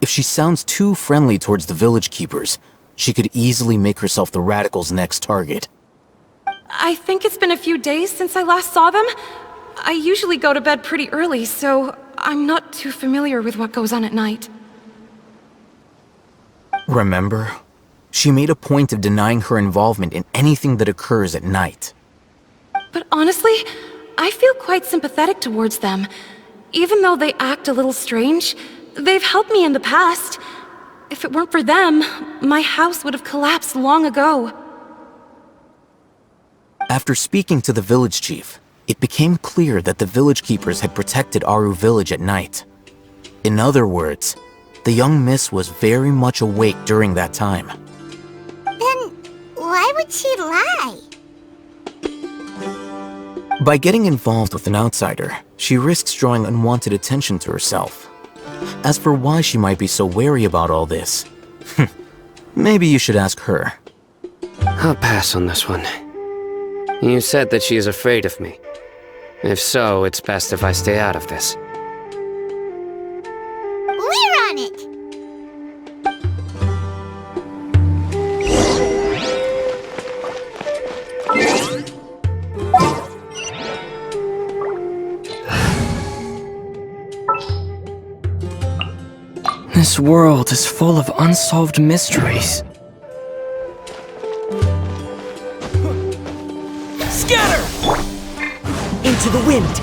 If she sounds too friendly towards the village keepers, she could easily make herself the radicals' next target. I think it's been a few days since I last saw them. I usually go to bed pretty early, so I'm not too familiar with what goes on at night. Remember? She made a point of denying her involvement in anything that occurs at night. But honestly, I feel quite sympathetic towards them. Even though they act a little strange, they've helped me in the past. If it weren't for them, my house would have collapsed long ago. After speaking to the village chief, it became clear that the village keepers had protected Aru Village at night. In other words, the young miss was very much awake during that time. Then, why would she lie? By getting involved with an outsider, she risks drawing unwanted attention to herself. As for why she might be so wary about all this, maybe you should ask her. I'll pass on this one. You said that she is afraid of me. If so, it's best if I stay out of this. We're on it! This world is full of unsolved mysteries. Scatter! Into the wind!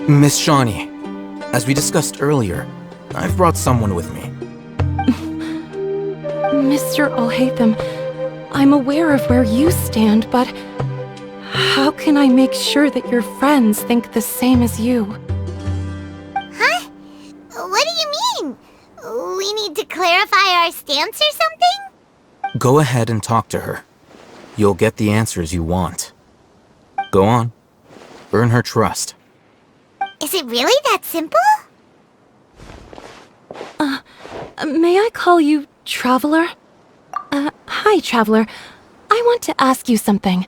Miss Shawnee, as we discussed earlier, I've brought someone with me. Mr. Al-Hайтам, I'm aware of where you stand, but how can I make sure that your friends think the same as you? need to clarify our stance or something? Go ahead and talk to her. You'll get the answers you want. Go on. Earn her trust. Is it really that simple? May I call you Traveler? Hi, Traveler. I want to ask you something.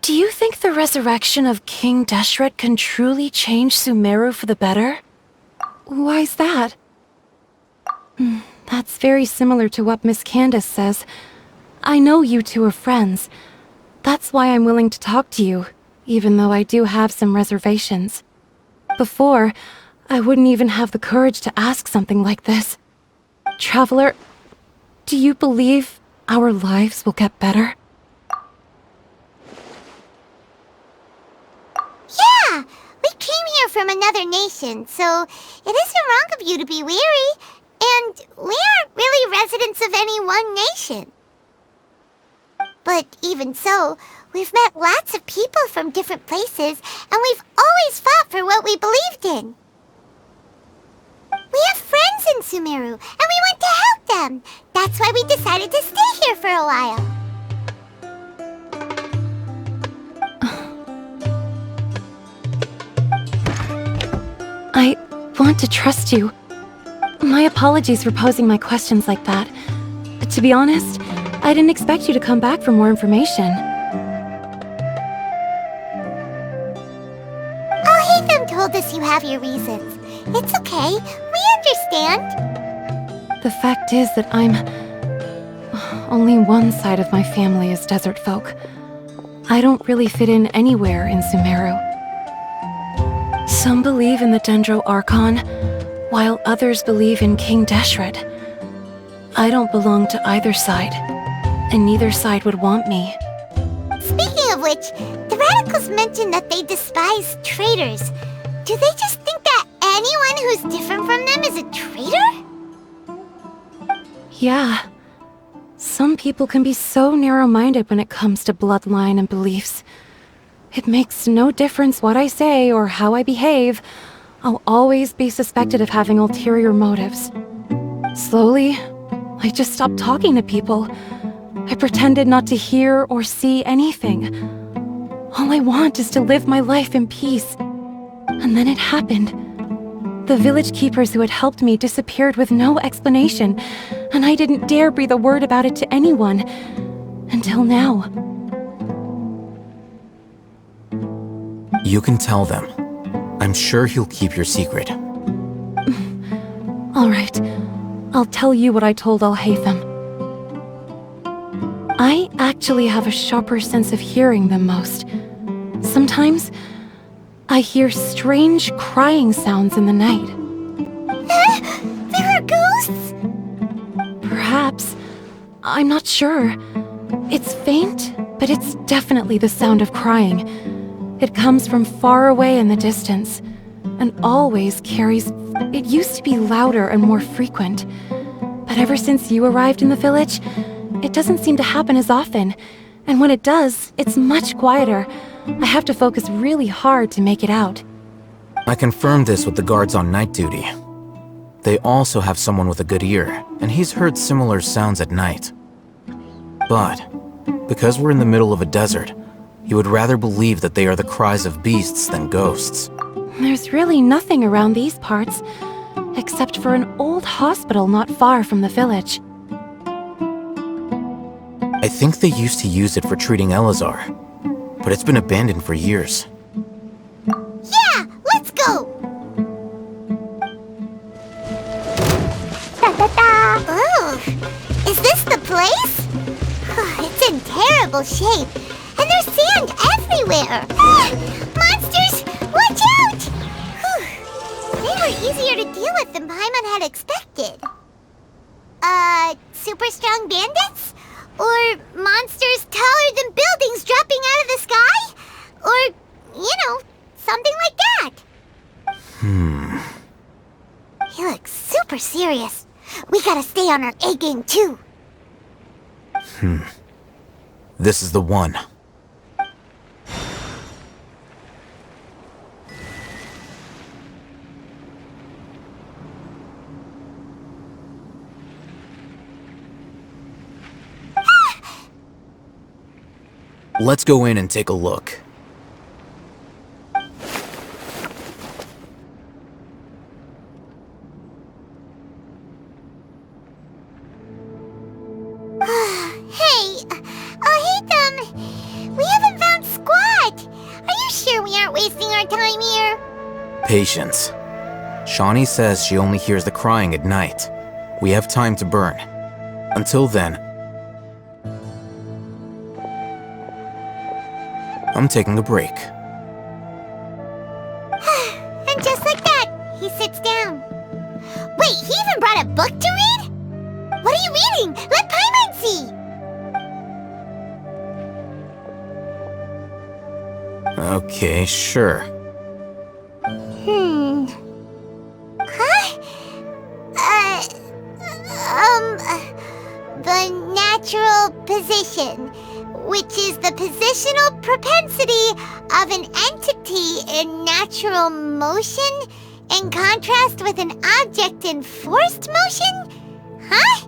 Do you think the resurrection of King Deshret can truly change Sumeru for the better? Why's that? That's very similar to what Miss Candace says. I know you two are friends. That's why I'm willing to talk to you, even though I do have some reservations. Before, I wouldn't even have the courage to ask something like this. Traveler, do you believe our lives will get better? Yeah! We came here from another nation, so it isn't wrong of you to be weary. And we aren't really residents of any one nation. But even so, we've met lots of people from different places, and we've always fought for what we believed in. We have friends in Sumeru, and we want to help them. That's why we decided to stay here for a while. I want to trust you. My apologies for posing my questions like that. To be honest, I didn't expect you to come back for more information. Al-Hайтam told us you have your reasons. It's okay. We understand. The fact is that only one side of my family is desert folk. I don't really fit in anywhere in Sumeru. Some believe in the Dendro Archon, while others believe in King Deshret. I don't belong to either side, and neither side would want me. Speaking of which, the radicals mentioned that they despise traitors. Do they just think that anyone who's different from them is a traitor? Yeah. Some people can be so narrow-minded when it comes to bloodline and beliefs. It makes no difference what I say or how I behave. I'll always be suspected of having ulterior motives. Slowly, I just stopped talking to people. I pretended not to hear or see anything. All I want is to live my life in peace. And then it happened. The village keepers who had helped me disappeared with no explanation, and I didn't dare breathe a word about it to anyone. Until now. You can tell them. I'm sure he'll keep your secret. All right. I'll tell you what I told Al-Hайтam. I actually have a sharper sense of hearing than most. Sometimes, I hear strange crying sounds in the night. There are ghosts? Perhaps. I'm not sure. It's faint, but it's definitely the sound of crying. It comes from far away in the distance, and always carries... It used to be louder and more frequent, but ever since you arrived in the village, it doesn't seem to happen as often, and when it does, it's much quieter. I have to focus really hard to make it out. I confirmed this with the guards on night duty. They also have someone with a good ear, and he's heard similar sounds at night. But, because we're in the middle of a desert, he would rather believe that they are the cries of beasts than ghosts. There's really nothing around these parts, except for an old hospital not far from the village. I think they used to use it for treating Elazar, but it's been abandoned for years. Yeah, let's go! Da-da-da! Ooh, is this the place? It's in terrible shape, and there's sand everywhere! Monsters! Watch out! They were easier to deal with than Paimon had expected. Super strong bandits? Or monsters taller than buildings dropping out of the sky? Or, something like that. He looks super serious. We gotta stay on our A game too. This is the one. Let's go in and take a look. Hey, Al-Hайтam, we haven't found squat. Are you sure we aren't wasting our time here? Patience. Shawnee says she only hears the crying at night. We have time to burn. Until then, I'm taking a break. And just like that, he sits down. Wait, he even brought a book to read? What are you reading? Let Paimon see! Okay, sure. Huh? The natural position, which is the positional propensity of an entity in natural motion in contrast with an object in forced motion? Huh?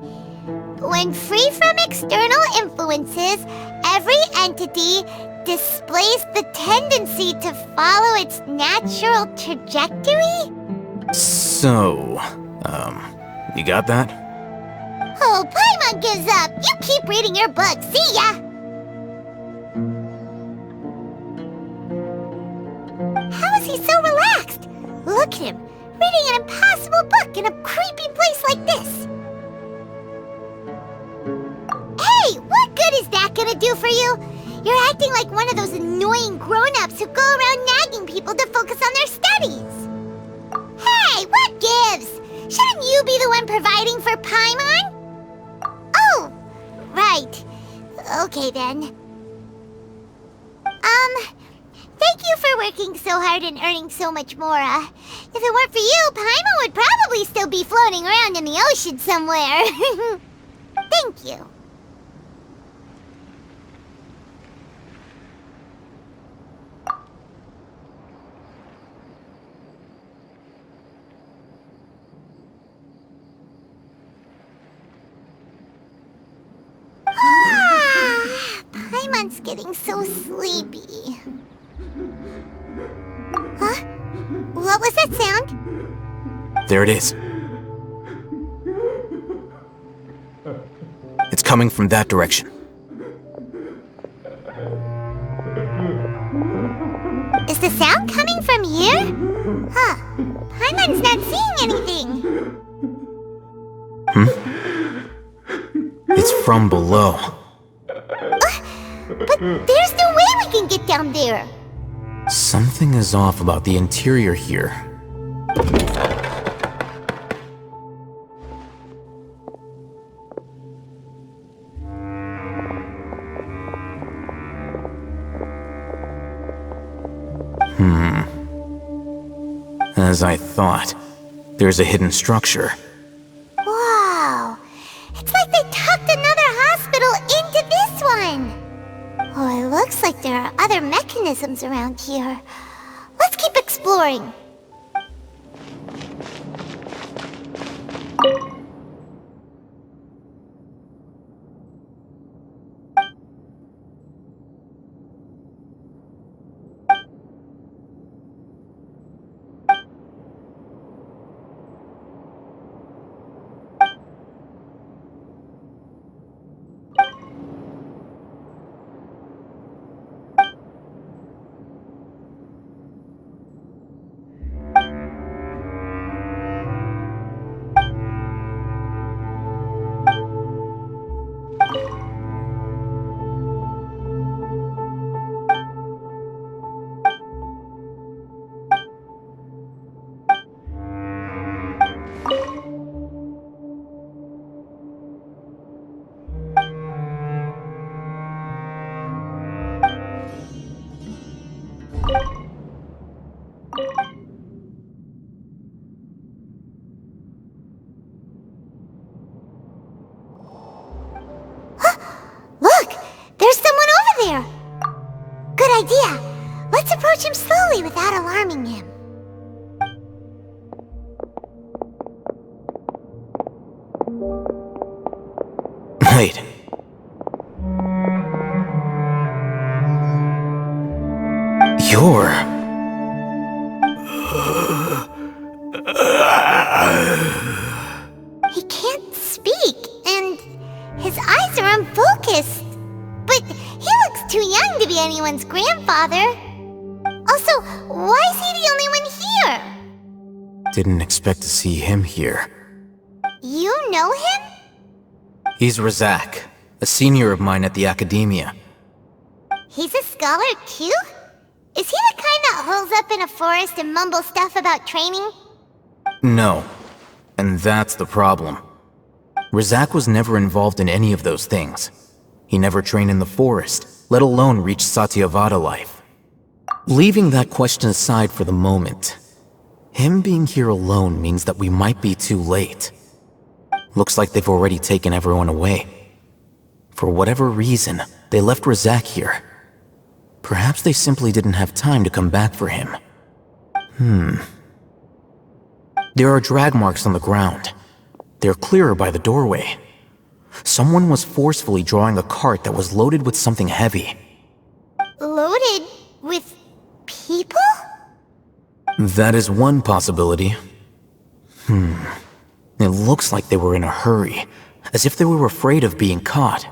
When free from external influences, every entity displays the tendency to follow its natural trajectory? So, you got that? Oh, Paimon gives up! You keep reading your book, see ya! How is he so relaxed? Look at him, reading an impossible book in a creepy place like this. Hey, what good is that gonna do for you? You're acting like one of those annoying grown-ups who go around nagging people to focus on their studies. Hey, what gives? Shouldn't you be the one providing for Paimon? Oh, right. Okay then. Thank you for working so hard and earning so much more. If it weren't for you, Paimon would probably still be floating around in the ocean somewhere. Thank you. Paimon's getting so sleepy. Huh? What was that sound? There it is. It's coming from that direction. Is the sound coming from here? Huh. Paimon's not seeing anything. It's from below. But there's no way we can get down there. Something is off about the interior here. As I thought, there's a hidden structure. Wow. It's like they tucked another hospital into this one. Oh, it looks like there are other mechanisms around here. Let's keep exploring. Look! There's someone over there! Good idea! Let's approach him slowly without alarming him. Wait. can't speak, and his eyes are unfocused. But he looks too young to be anyone's grandfather. Also, why is he the only one here? Didn't expect to see him here. You know him? He's Razak, a senior of mine at the Academia. He's a scholar too? Is he the kind that holes up in a forest and mumbles stuff about training? No. And that's the problem. Razak was never involved in any of those things. He never trained in the forest, let alone reach Satyavada life. Leaving that question aside for the moment, him being here alone means that we might be too late. Looks like they've already taken everyone away. For whatever reason, they left Razak here. Perhaps they simply didn't have time to come back for him. There are drag marks on the ground. They're clearer by the doorway. Someone was forcefully drawing a cart that was loaded with something heavy. Loaded with people? That is one possibility. It looks like they were in a hurry, as if they were afraid of being caught.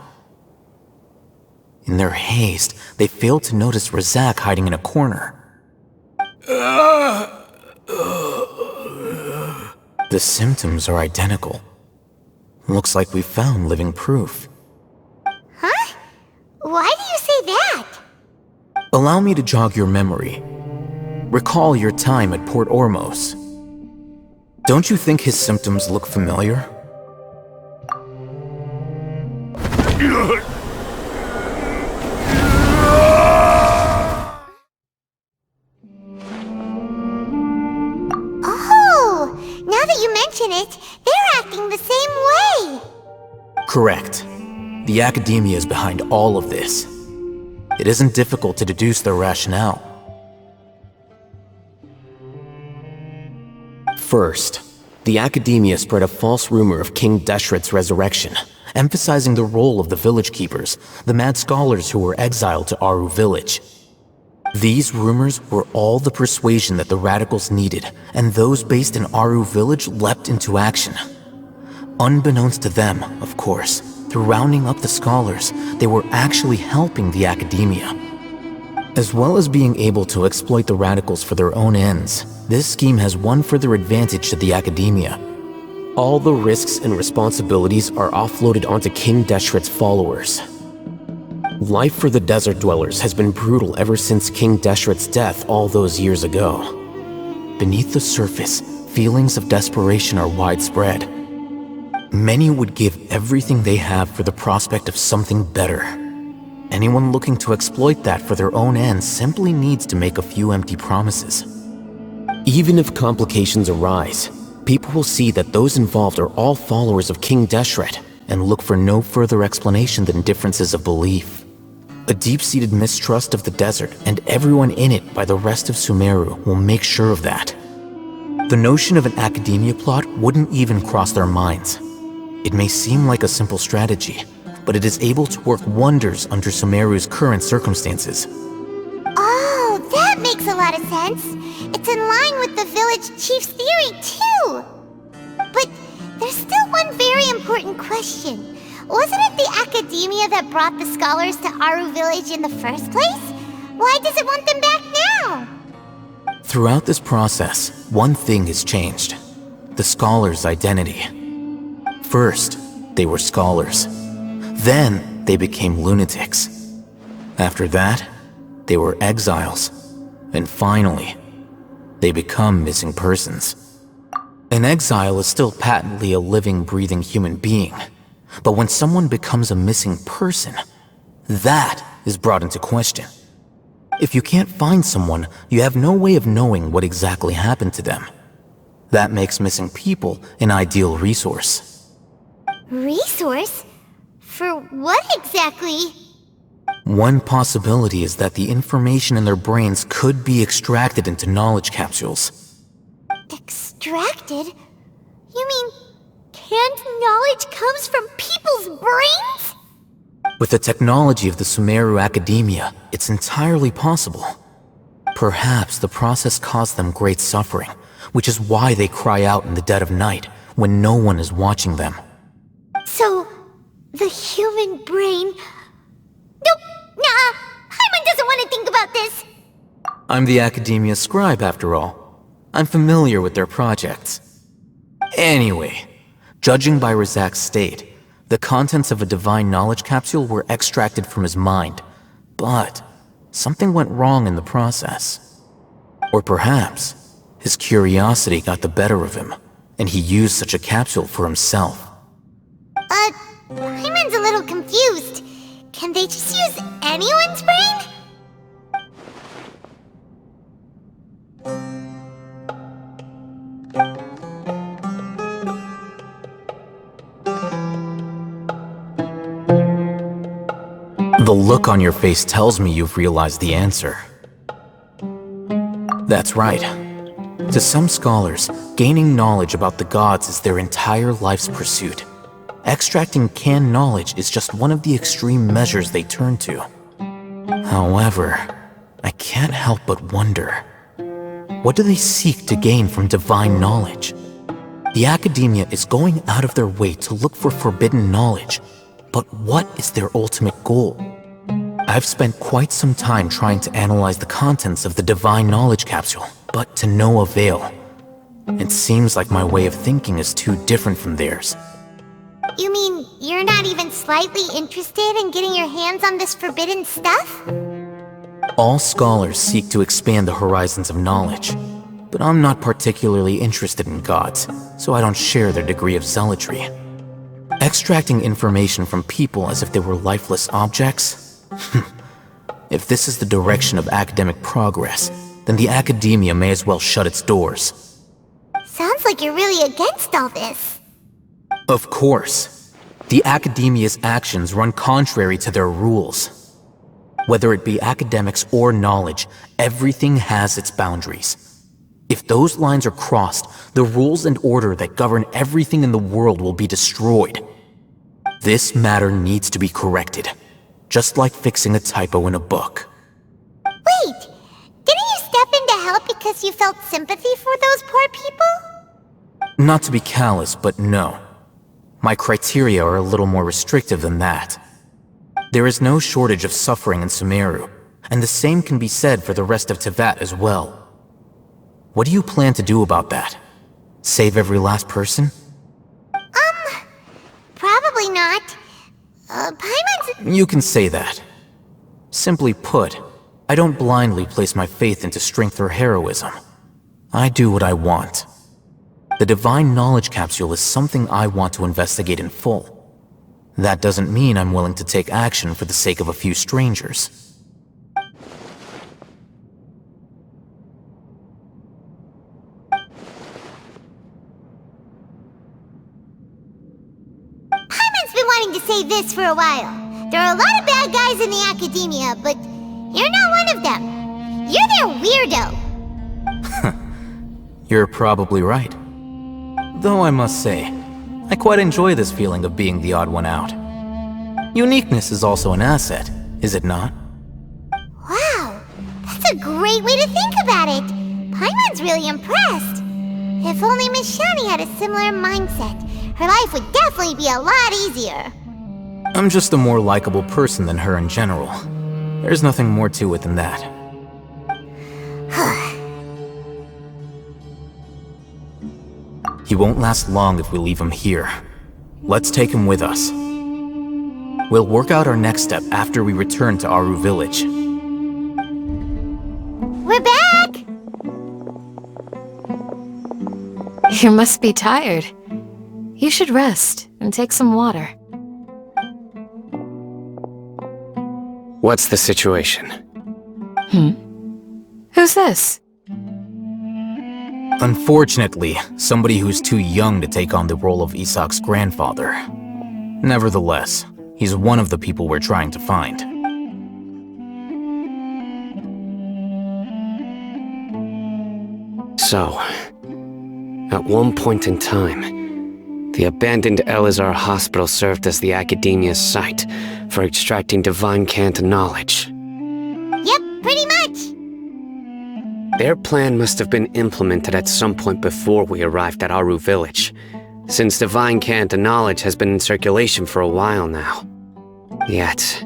In their haste, they failed to notice Razak hiding in a corner. The symptoms are identical. Looks like we found living proof. Huh? Why do you say that? Allow me to jog your memory. Recall your time at Port Ormos. Don't you think his symptoms look familiar? Oh, now that you mention it, they're acting the same way. Correct. The Academia is behind all of this. It isn't difficult to deduce their rationale. First, the Academia spread a false rumor of King Deshret's resurrection, emphasizing the role of the village keepers, the mad scholars who were exiled to Aru village. These rumors were all the persuasion that the radicals needed, and those based in Aru village leapt into action. Unbeknownst to them, of course, through rounding up the scholars, they were actually helping the Academia. As well as being able to exploit the radicals for their own ends, this scheme has one further advantage to the Academia. All the risks and responsibilities are offloaded onto King Deshret's followers. Life for the desert dwellers has been brutal ever since King Deshret's death all those years ago. Beneath the surface, feelings of desperation are widespread. Many would give everything they have for the prospect of something better. Anyone looking to exploit that for their own ends simply needs to make a few empty promises. Even if complications arise, people will see that those involved are all followers of King Deshret and look for no further explanation than differences of belief. A deep-seated mistrust of the desert and everyone in it by the rest of Sumeru will make sure of that. The notion of an Academia plot wouldn't even cross their minds. It may seem like a simple strategy, but it is able to work wonders under Sumeru's current circumstances. Oh, that makes a lot of sense. It's in line with the village chief's theory, too. But there's still one very important question. Wasn't it the Academia that brought the scholars to Aru village in the first place? Why does it want them back now? Throughout this process, one thing has changed. The scholars' identity. First, they were scholars. Then, they became lunatics. After that, they were exiles. And finally, they become missing persons. An exile is still patently a living, breathing human being. But when someone becomes a missing person, that is brought into question. If you can't find someone, you have no way of knowing what exactly happened to them. That makes missing people an ideal resource. Resource? For what exactly? One possibility is that the information in their brains could be extracted into knowledge capsules. Extracted? You mean canned knowledge comes from people's brains? With the technology of the Sumeru Academia, it's entirely possible. Perhaps the process caused them great suffering, which is why they cry out in the dead of night, when no one is watching them. So, the human brain... Nope, nah, Paimon doesn't want to think about this. I'm the Academia scribe, after all. I'm familiar with their projects. Anyway, judging by Razak's state, the contents of a divine knowledge capsule were extracted from his mind, but something went wrong in the process. Or perhaps, his curiosity got the better of him, and he used such a capsule for himself. Paimon's a little confused. Can they just use anyone's brain? The look on your face tells me you've realized the answer. That's right. To some scholars, gaining knowledge about the gods is their entire life's pursuit. Extracting canned knowledge is just one of the extreme measures they turn to. However, I can't help but wonder, what do they seek to gain from divine knowledge? The Academia is going out of their way to look for forbidden knowledge, but what is their ultimate goal? I've spent quite some time trying to analyze the contents of the divine knowledge capsule, but to no avail. It seems like my way of thinking is too different from theirs. You mean you're not even slightly interested in getting your hands on this forbidden stuff? All scholars seek to expand the horizons of knowledge, but I'm not particularly interested in gods, so I don't share their degree of zealotry. Extracting information from people as if they were lifeless objects? If this is the direction of academic progress, then the Academia may as well shut its doors. Sounds like you're really against all this. Of course. The Academia's actions run contrary to their rules. Whether it be academics or knowledge, everything has its boundaries. If those lines are crossed, the rules and order that govern everything in the world will be destroyed. This matter needs to be corrected, just like fixing a typo in a book. Wait! Didn't you step in to help because you felt sympathy for those poor people? Not to be callous, but no. My criteria are a little more restrictive than that. There is no shortage of suffering in Sumeru, and the same can be said for the rest of Teyvat as well. What do you plan to do about that? Save every last person? Probably not. Paimon's... You can say that. Simply put, I don't blindly place my faith into strength or heroism. I do what I want. The divine knowledge capsule is something I want to investigate in full. That doesn't mean I'm willing to take action for the sake of a few strangers. Paimon's been wanting to say this for a while. There are a lot of bad guys in the Academia, but you're not one of them. You're their weirdo. You're probably right. Though I must say, I quite enjoy this feeling of being the odd one out. Uniqueness is also an asset, is it not? Wow, that's a great way to think about it. Paimon's really impressed. If only Miss Shani had a similar mindset, her life would definitely be a lot easier. I'm just a more likable person than her in general. There's nothing more to it than that. He won't last long if we leave him here. Let's take him with us. We'll work out our next step after we return to Aru Village. We're back! You must be tired. You should rest and take some water. What's the situation? Who's this? Unfortunately, somebody who's too young to take on the role of Isak's grandfather. Nevertheless, he's one of the people we're trying to find. So, at one point in time, the abandoned Elazar Hospital served as the Academia's site for extracting divine cant knowledge. Yep, pretty much. Their plan must have been implemented at some point before we arrived at Aru Village, since divine cant and knowledge has been in circulation for a while now. Yet,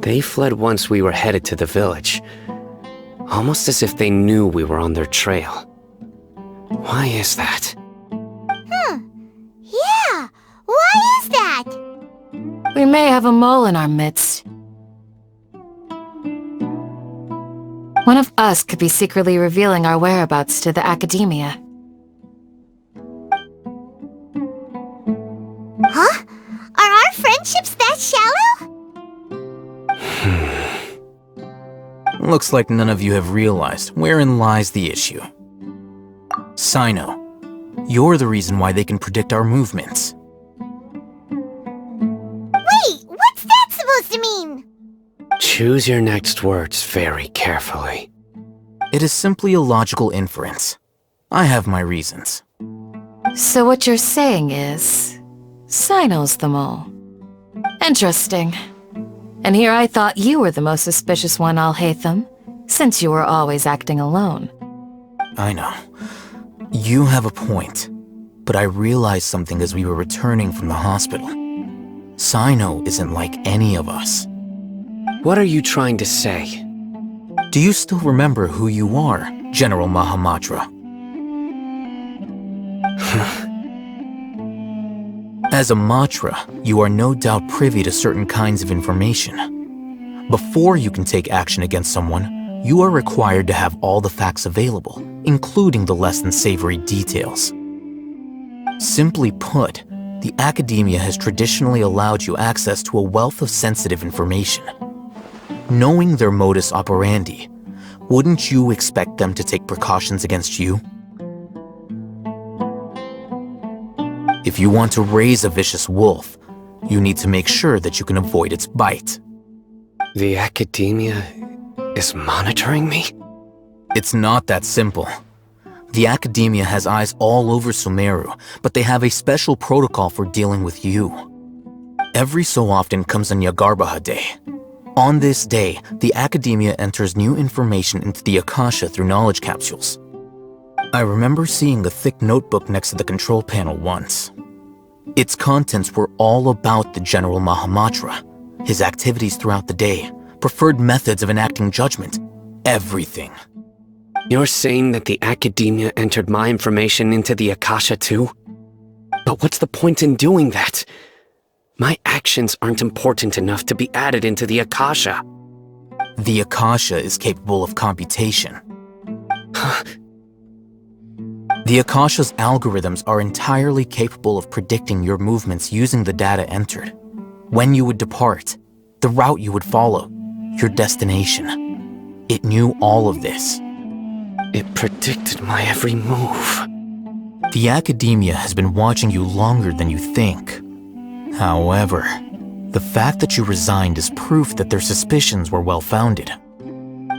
they fled once we were headed to the village, almost as if they knew we were on their trail. Why is that? Yeah, why is that? We may have a mole in our midst. One of us could be secretly revealing our whereabouts to the academia. Huh? Are our friendships that shallow? Looks like none of you have realized wherein lies the issue. Sino, you're the reason why they can predict our movements. Wait, what's that supposed to mean? Choose your next words very carefully. It is simply a logical inference. I have my reasons. So what you're saying is, Sino's the mole. Interesting. And here I thought you were the most suspicious one, Al-Hайтам, since you were always acting alone. I know. You have a point. But I realized something as we were returning from the hospital. Sino isn't like any of us. What are you trying to say? Do you still remember who you are, General Mahamatra? As a Matra, you are no doubt privy to certain kinds of information. Before you can take action against someone, you are required to have all the facts available, including the less than savory details. Simply put, the academia has traditionally allowed you access to a wealth of sensitive information. Knowing their modus operandi, wouldn't you expect them to take precautions against you? If you want to raise a vicious wolf, you need to make sure that you can avoid its bite. The academia is monitoring me? It's not that simple. The academia has eyes all over Sumeru, but they have a special protocol for dealing with you. Every so often comes a Nyagarbaha Day. On this day, the academia enters new information into the Akasha through knowledge capsules. I remember seeing a thick notebook next to the control panel once. Its contents were all about the General Mahamatra, his activities throughout the day, preferred methods of enacting judgment, everything. You're saying that the academia entered my information into the Akasha too? But what's the point in doing that? My actions aren't important enough to be added into the Akasha. The Akasha is capable of computation. The Akasha's algorithms are entirely capable of predicting your movements using the data entered. When you would depart, the route you would follow, your destination. It knew all of this. It predicted my every move. The academia has been watching you longer than you think. However, the fact that you resigned is proof that their suspicions were well-founded.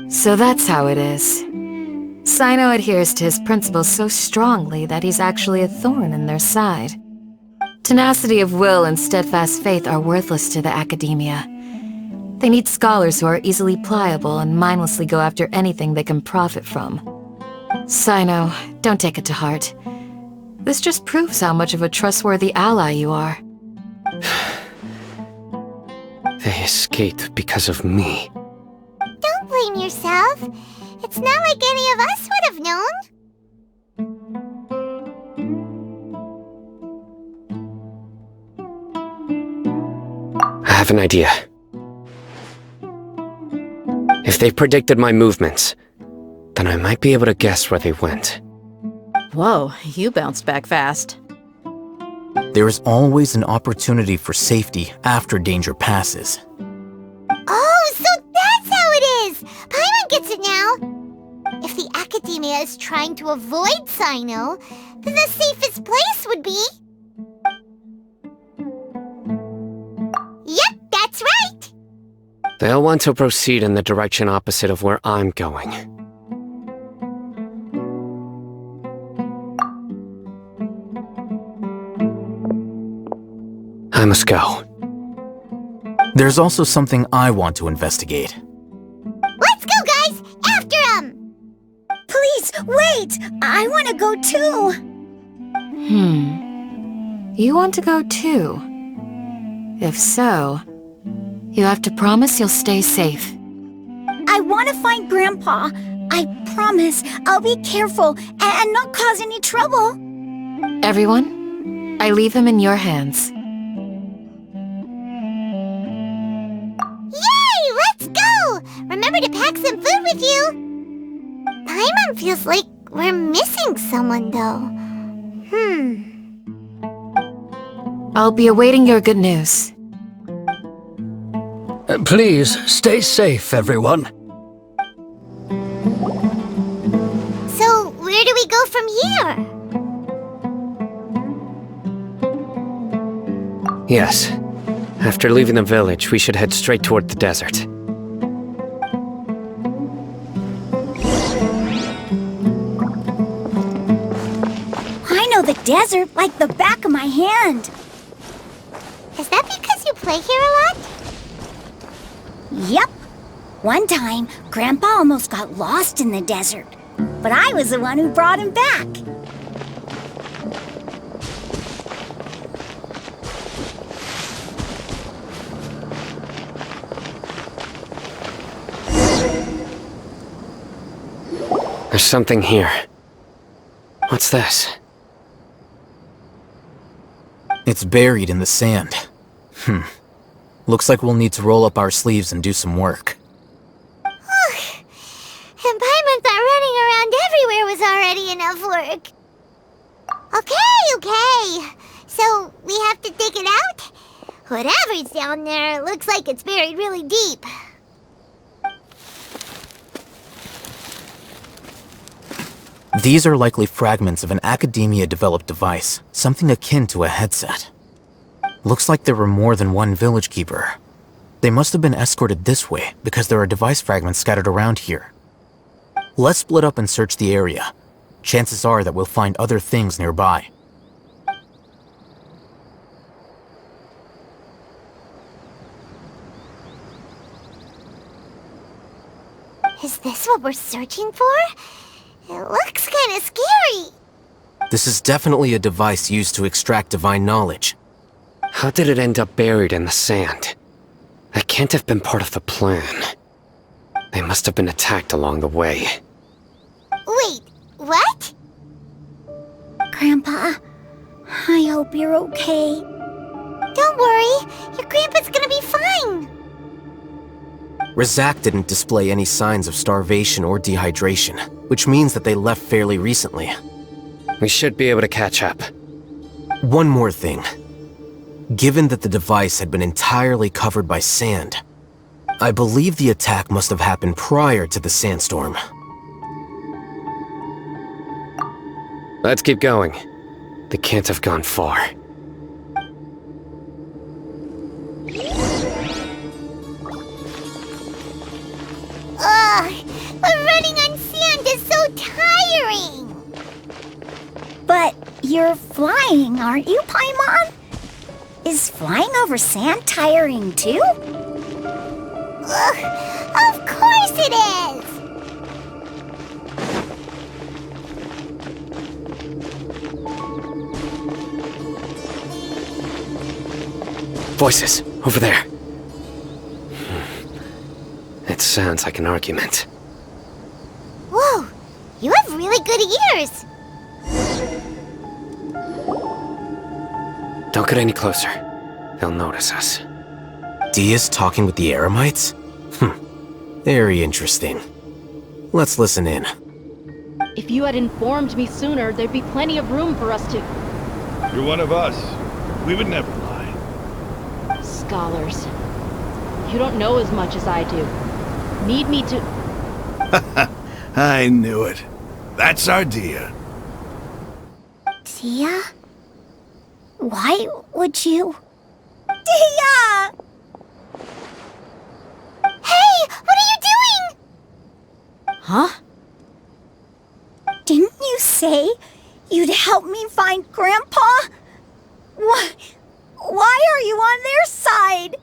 So that's how it is. Sino adheres to his principles so strongly that he's actually a thorn in their side. Tenacity of will and steadfast faith are worthless to the academia. They need scholars who are easily pliable and mindlessly go after anything they can profit from. Sino, don't take it to heart. This just proves how much of a trustworthy ally you are. They escaped because of me. Don't blame yourself. It's not like any of us would have known. I have an idea. If they predicted my movements, then I might be able to guess where they went. Whoa, you bounced back fast. There is always an opportunity for safety after danger passes. Oh, so that's how it is! Paimon gets it now! If the academia is trying to avoid Sino, then the safest place would be... Yep, that's right! They'll want to proceed in the direction opposite of where I'm going. I must go. There's also something I want to investigate. Let's go, guys! After him! Please, wait! I want to go too! You want to go too? If so, you have to promise you'll stay safe. I want to find Grandpa. I promise I'll be careful and not cause any trouble. Everyone, I leave him in your hands. Yay! Let's go! Remember to pack some food with you. Paimon feels like we're missing someone, though. I'll be awaiting your good news. Please, stay safe, everyone. So, where do we go from here? Yes. After leaving the village, we should head straight toward the desert. I know the desert like the back of my hand. Is that because you play here a lot? Yep. One time, Grandpa almost got lost in the desert, but I was the one who brought him back. There's something here. What's this? It's buried in the sand. Looks like we'll need to roll up our sleeves and do some work. And Paimon thought running around everywhere was already enough work. Okay. So, we have to dig it out? Whatever's down there looks like it's buried really deep. These are likely fragments of an Academia-developed device, something akin to a headset. Looks like there were more than one village keeper. They must have been escorted this way because there are device fragments scattered around here. Let's split up and search the area. Chances are that we'll find other things nearby. Is this what we're searching for? It looks kinda scary. This is definitely a device used to extract divine knowledge. How did it end up buried in the sand? That can't have been part of the plan. They must have been attacked along the way. Wait, what? Grandpa, I hope you're okay. Don't worry, your grandpa's gonna be fine. Razak didn't display any signs of starvation or dehydration, which means that they left fairly recently. We should be able to catch up. One more thing. Given that the device had been entirely covered by sand, I believe the attack must have happened prior to the sandstorm. Let's keep going. They can't have gone far. But running on sand is so tiring! But you're flying, aren't you, Paimon? Is flying over sand tiring too? Of course it is! Voices, over there. It sounds like an argument. Whoa, you have really good ears! Don't get any closer. They'll notice us. Dia's talking with the Eremites? Very interesting. Let's listen in. If you had informed me sooner, there'd be plenty of room for us to... You're one of us. We would never lie. Scholars. You don't know as much as I do. Need me to... I knew it. That's our Dia. Dia? Why would you... Dia! Hey, what are you doing? Huh? Didn't you say you'd help me find Grandpa? Why are you on their side?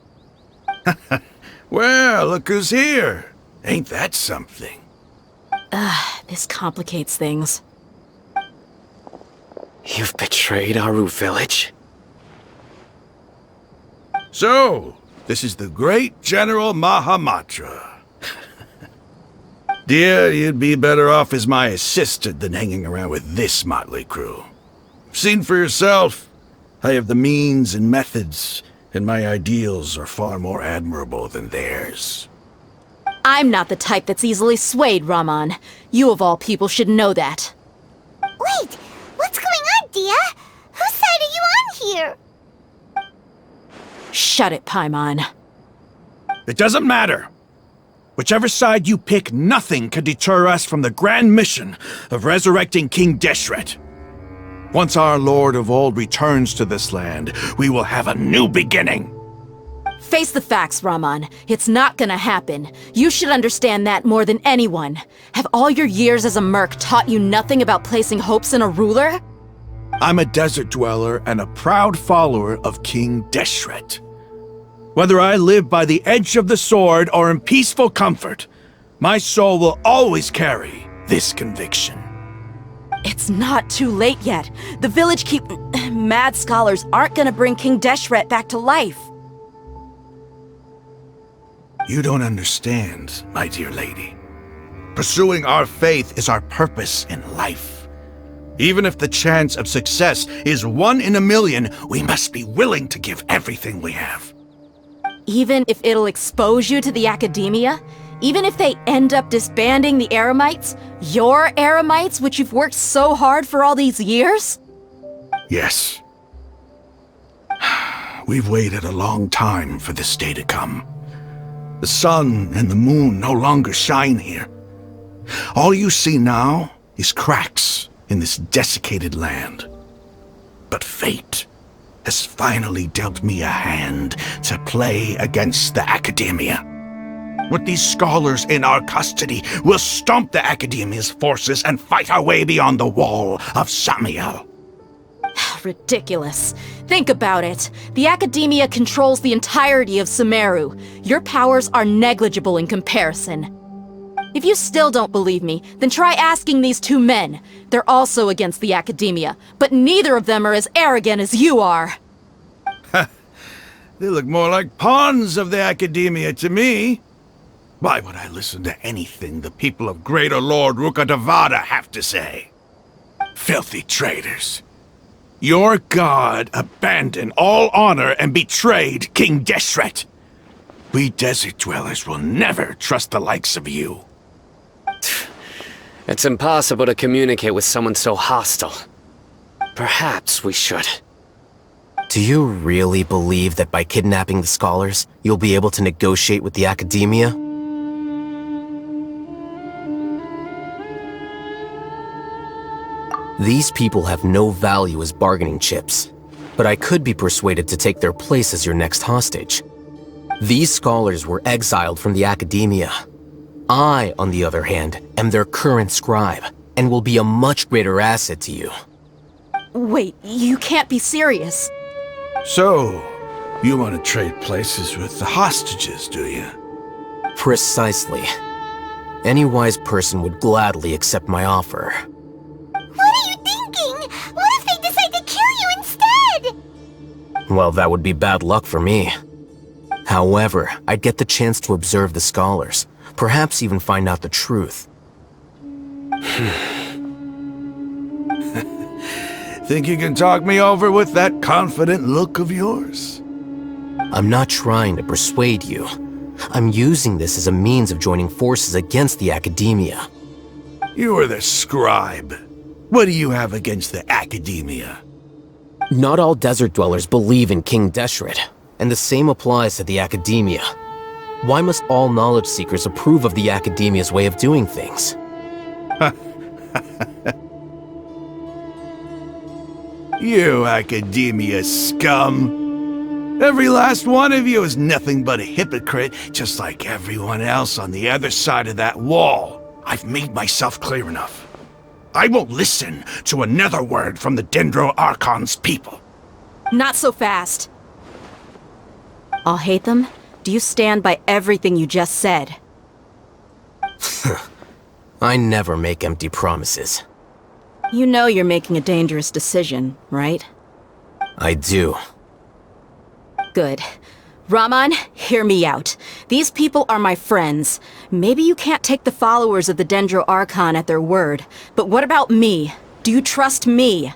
Well, look who's here. Ain't that something? This complicates things. You've betrayed Aru village? So, this is the great General Mahamatra. Dear, you'd be better off as my assistant than hanging around with this motley crew. Seen for yourself, I have the means and methods, and my ideals are far more admirable than theirs. I'm not the type that's easily swayed, Rahman. You of all people should know that. Wait, what's going on, Dia? Whose side are you on here? Shut it, Paimon. It doesn't matter. Whichever side you pick, nothing can deter us from the grand mission of resurrecting King Deshret. Once our Lord of Old returns to this land, we will have a new beginning. Face the facts, Rahman. It's not gonna happen. You should understand that more than anyone. Have all your years as a merc taught you nothing about placing hopes in a ruler? I'm a desert dweller and a proud follower of King Deshret. Whether I live by the edge of the sword or in peaceful comfort, my soul will always carry this conviction. It's not too late yet. The village mad scholars aren't gonna bring King Deshret back to life. You don't understand, my dear lady. Pursuing our faith is our purpose in life. Even if the chance of success is 1 in a million, we must be willing to give everything we have. Even if it'll expose you to the academia? Even if they end up disbanding the Eremites? Your Eremites, which you've worked so hard for all these years? Yes. We've waited a long time for this day to come. The sun and the moon no longer shine here. All you see now is cracks in this desiccated land. But fate has finally dealt me a hand to play against the academia. With these scholars in our custody, we'll stomp the academia's forces and fight our way beyond the wall of Samiel. Ridiculous. Think about it. The academia controls the entirety of Sumeru. Your powers are negligible in comparison. If you still don't believe me, then try asking these 2 men. They're also against the academia, but neither of them are as arrogant as you are. They look more like pawns of the academia to me. Why would I listen to anything the people of Greater Lord Rukkhadevada have to say? Filthy traitors. Your god abandoned all honor and betrayed King Deshret. We desert dwellers will never trust the likes of you. It's impossible to communicate with someone so hostile. Perhaps we should. Do you really believe that by kidnapping the scholars, you'll be able to negotiate with the academia? These people have no value as bargaining chips, but I could be persuaded to take their place as your next hostage. These scholars were exiled from the academia. I, on the other hand, am their current scribe, and will be a much greater asset to you. Wait, you can't be serious. So, you want to trade places with the hostages, do you? Precisely. Any wise person would gladly accept my offer. What are you thinking? What if they decide to kill you instead? Well, that would be bad luck for me. However, I'd get the chance to observe the scholars, perhaps even find out the truth. Think you can talk me over with that confident look of yours? I'm not trying to persuade you. I'm using this as a means of joining forces against the academia. You are the scribe. What do you have against the academia? Not all desert dwellers believe in King Deshret, and the same applies to the academia. Why must all knowledge seekers approve of the academia's way of doing things? You academia scum! Every last one of you is nothing but a hypocrite, just like everyone else on the other side of that wall. I've made myself clear enough. I won't listen to another word from the Dendro Archon's people. Not so fast. Al-Hайтам, do you stand by everything you just said? I never make empty promises. You know you're making a dangerous decision, right? I do. Good. Rahman, hear me out. These people are my friends. Maybe you can't take the followers of the Dendro Archon at their word, but what about me? Do you trust me?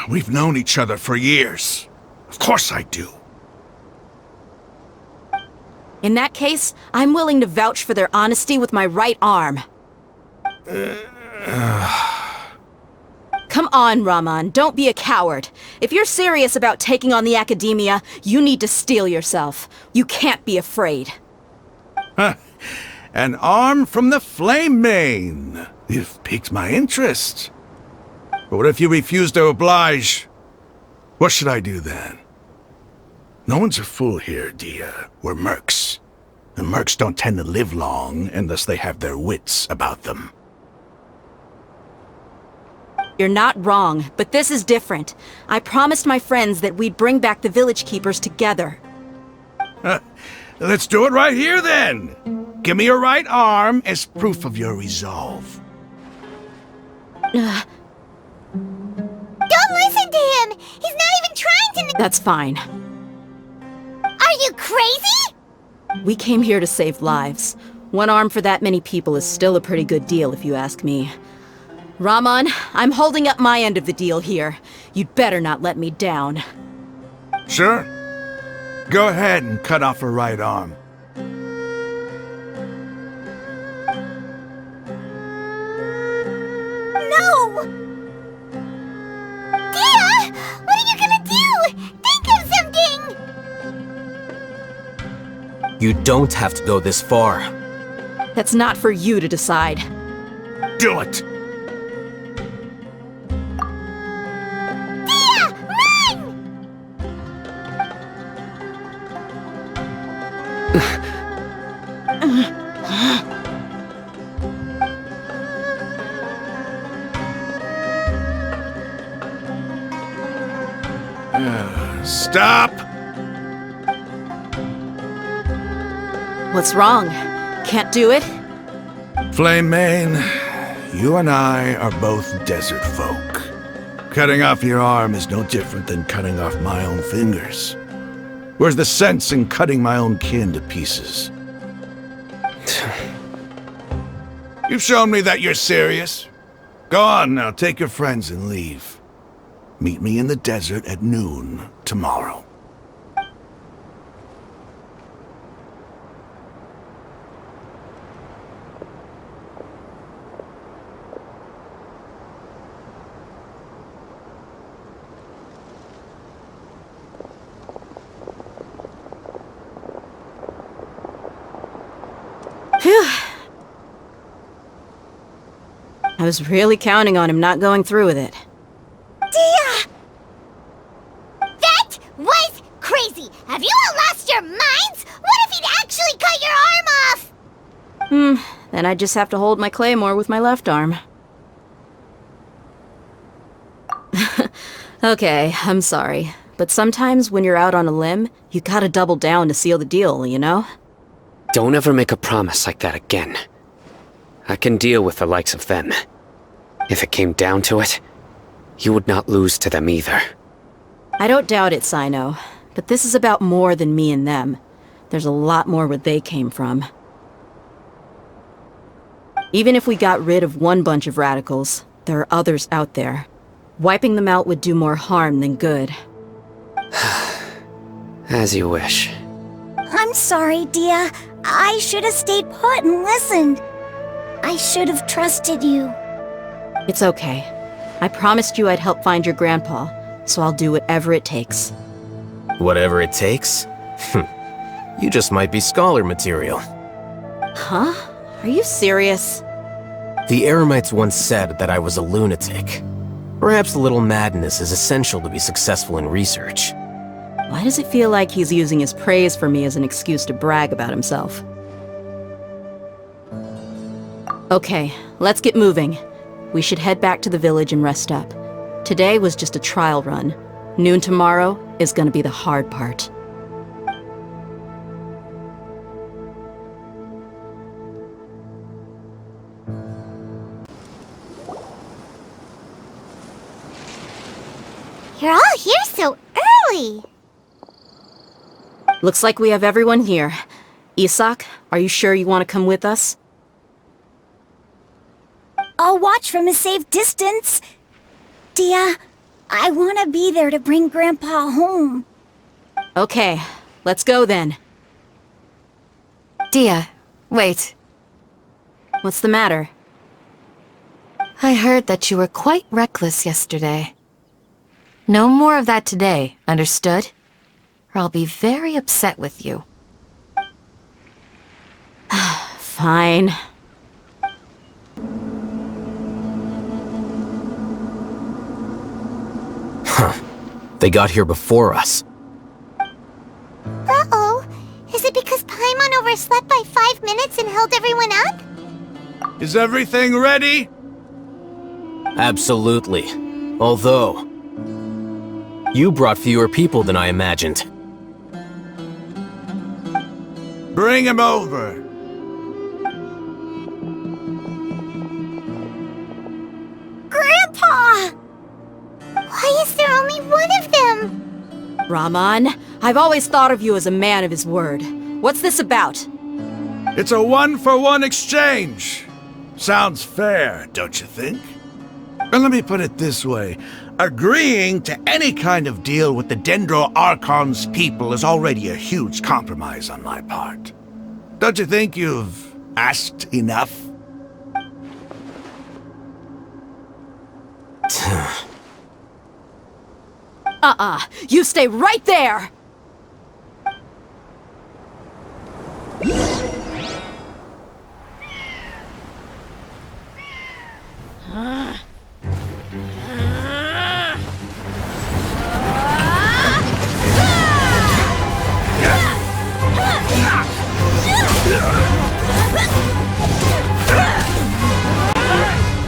We've known each other for years. Of course I do. In that case, I'm willing to vouch for their honesty with my right arm. Come on, Rahman, don't be a coward. If you're serious about taking on the Academia, you need to steel yourself. You can't be afraid. An arm from the Flame Mane. You've piqued my interest. But what if you refuse to oblige? What should I do then? No one's a fool here, Dia. We're mercs. And mercs don't tend to live long unless they have their wits about them. You're not wrong, but this is different. I promised my friends that we'd bring back the village keepers together. Let's do it right here then. Give me your right arm as proof of your resolve. Don't listen to him! He's not even trying to... That's fine. Are you crazy? We came here to save lives. One arm for that many people is still a pretty good deal, if you ask me. Rahman, I'm holding up my end of the deal here. You'd better not let me down. Sure. Go ahead and cut off her right arm. No! Dia! What are you gonna do? Think of something! You don't have to go this far. That's not for you to decide. Do it! Stop! What's wrong? Can't do it? Flame Mane, you and I are both desert folk. Cutting off your arm is no different than cutting off my own fingers. Where's the sense in cutting my own kin to pieces? You've shown me that you're serious. Go on now, take your friends and leave. Meet me in the desert at noon tomorrow. Phew. I was really counting on him not going through with it. Dia! That was crazy! Have you all lost your minds? What if he'd actually cut your arm off? Then I just have to hold my claymore with my left arm. Okay, I'm sorry. But sometimes when you're out on a limb, you gotta double down to seal the deal, you know? Don't ever make a promise like that again. I can deal with the likes of them. If it came down to it, you would not lose to them either. I don't doubt it, Sino. But this is about more than me and them. There's a lot more where they came from. Even if we got rid of one bunch of radicals, there are others out there. Wiping them out would do more harm than good. As you wish. I'm sorry, Dia. I should have stayed put and listened. I should have trusted you. It's okay. I promised you I'd help find your grandpa, so I'll do whatever it takes. Whatever it takes? You just might be scholar material. Huh? Are you serious? The Eremites once said that I was a lunatic. Perhaps a little madness is essential to be successful in research. Why does it feel like he's using his praise for me as an excuse to brag about himself? Okay, let's get moving. We should head back to the village and rest up. Today was just a trial run. Noon tomorrow is gonna be the hard part. You're all here so early. Looks like we have everyone here. Isak, are you sure you want to come with us? I'll watch from a safe distance. Dia, I want to be there to bring Grandpa home. Okay, let's go then. Dia, wait. What's the matter? I heard that you were quite reckless yesterday. No more of that today, understood? Or I'll be very upset with you. Fine. They got here before us. Uh-oh. Is it because Paimon overslept by 5 minutes and held everyone up? Is everything ready? Absolutely. Although, you brought fewer people than I imagined. Bring him over. Grandpa! Why is there only one of them? Rahman, I've always thought of you as a man of his word. What's this about? It's a one-for-one exchange. Sounds fair, don't you think? And let me put it this way. Agreeing to any kind of deal with the Dendro Archon's people is already a huge compromise on my part. Don't you think you've asked enough? You stay right there!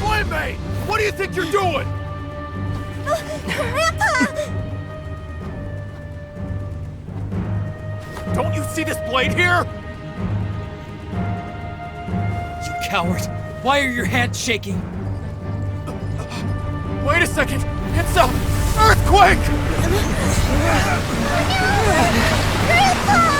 Playmate! What do you think you're doing? Grandpa! Don't you see this blade here? You coward! Why are your hands shaking? Wait a second! It's a earthquake! Grandpa!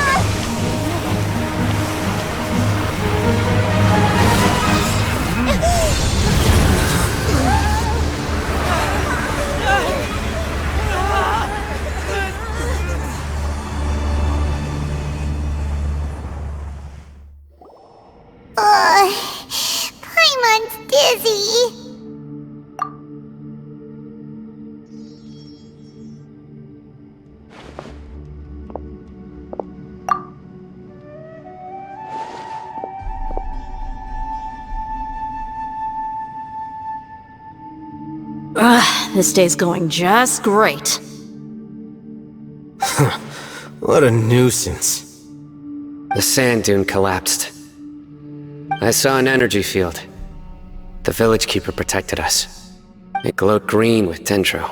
Paimon's dizzy. This day's going just great. What a nuisance. The sand dune collapsed. I saw an energy field. The village keeper protected us. It glowed green with dendro.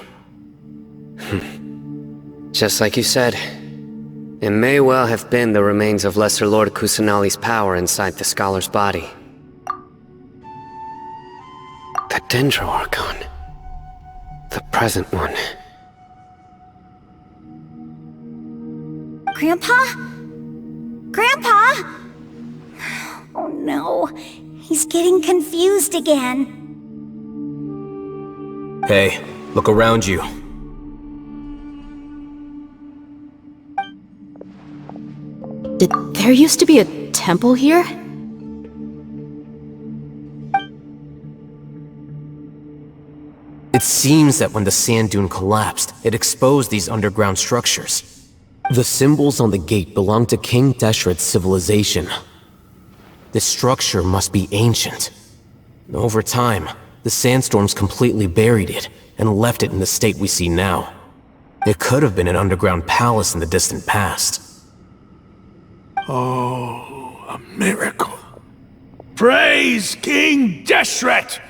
Just like you said, it may well have been the remains of Lesser Lord Kusanali's power inside the scholar's body. The Dendro Archon. The present one. Grandpa? Grandpa? Oh no, he's getting confused again. Hey, look around you. There used to be a temple here? It seems that when the sand dune collapsed, it exposed these underground structures. The symbols on the gate belong to King Desheret's civilization. This structure must be ancient. Over time, the sandstorms completely buried it and left it in the state we see now. It could have been an underground palace in the distant past. Oh, a miracle. Praise King Deshret!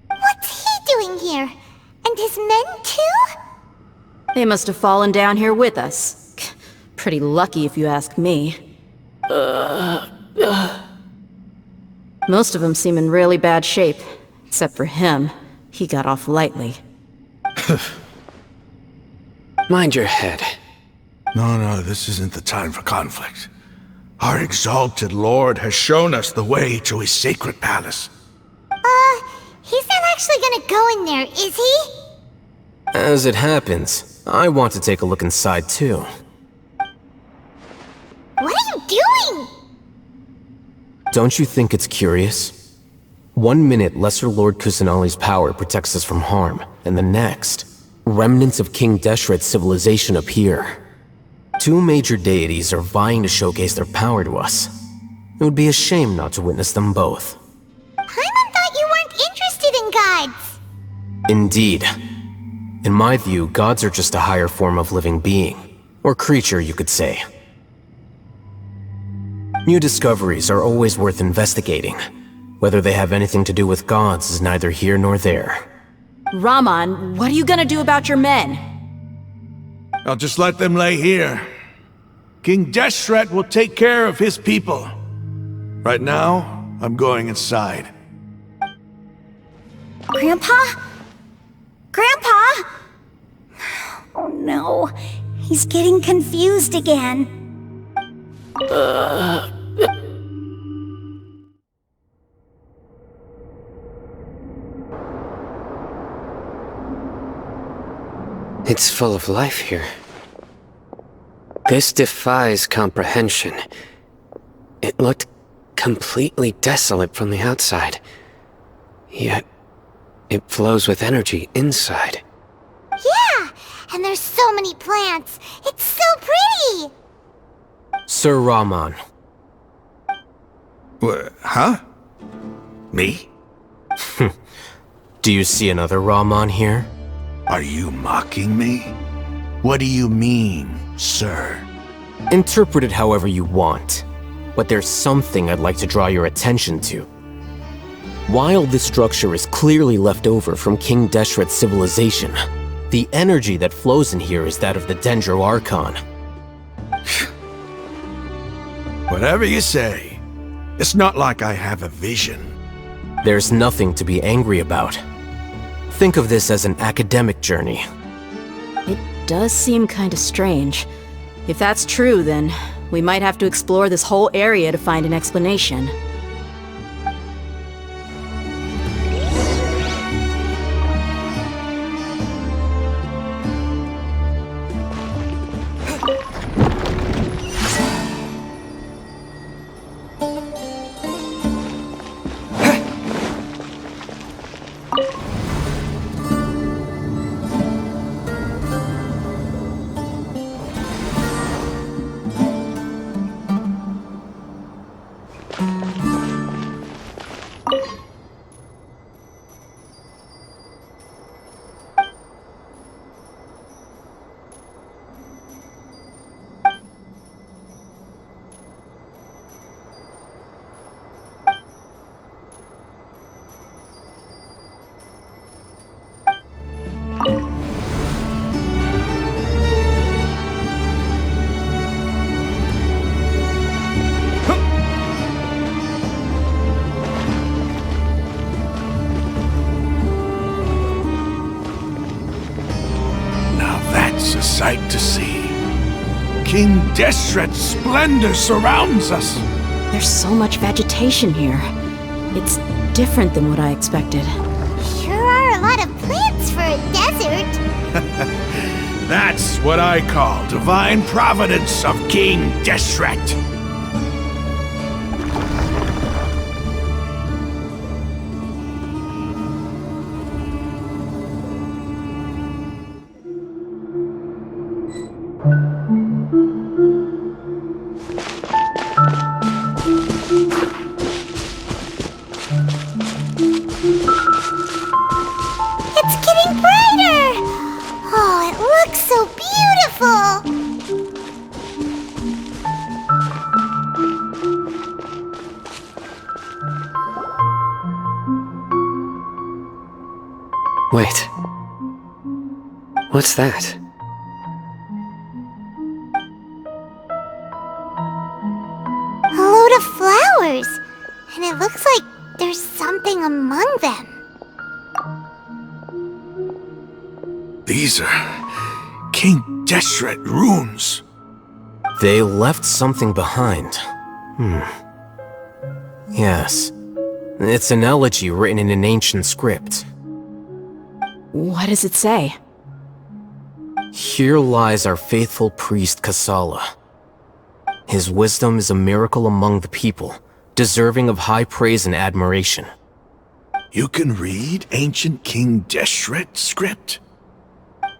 What's he doing here? And his men too? They must have fallen down here with us. Pretty lucky if you ask me. Most of them seem in really bad shape. Except for him. He got off lightly. Mind your head. No, this isn't the time for conflict. Our exalted lord has shown us the way to his sacred palace. He's not actually gonna go in there, is he? As it happens, I want to take a look inside too. What are you doing? Don't you think it's curious? 1 minute, Lesser Lord Kusanali's power protects us from harm, and the next, remnants of King Desheret's civilization appear. 2 major deities are vying to showcase their power to us. It would be a shame not to witness them both. Paimon thought you weren't interested in gods. Indeed. In my view, gods are just a higher form of living being, or creature, you could say. New discoveries are always worth investigating. Whether they have anything to do with gods is neither here nor there. Rahman, what are you gonna do about your men? I'll just let them lay here. King Deshret will take care of his people. Right now, I'm going inside. Grandpa? Grandpa? Oh no, he's getting confused again. It's full of life here. This defies comprehension. It looked completely desolate from the outside. Yet, it flows with energy inside. Yeah, and there's so many plants. It's so pretty. Sir Rahman. Huh? Me? Do you see another Rahman here? Are you mocking me? What do you mean, sir? Interpret it however you want, but there's something I'd like to draw your attention to. While this structure is clearly left over from King Desheret's civilization, the energy that flows in here is that of the Dendro Archon. Whatever you say. It's not like I have a vision. There's nothing to be angry about. Think of this as an academic journey. It does seem kinda strange. If that's true, then we might have to explore this whole area to find an explanation. Sight to see. King Deshret's splendor surrounds us. There's so much vegetation here. It's different than what I expected. Sure are a lot of plants for a desert. That's what I call divine providence of King Deshret. Wait. What's that? A load of flowers. And it looks like there's something among them. These are King Deshret runes. They left something behind. Yes. It's an elegy written in an ancient script. What does it say? Here lies our faithful priest Kasala. His wisdom is a miracle among the people, deserving of high praise and admiration. You can read ancient King Desheret's script?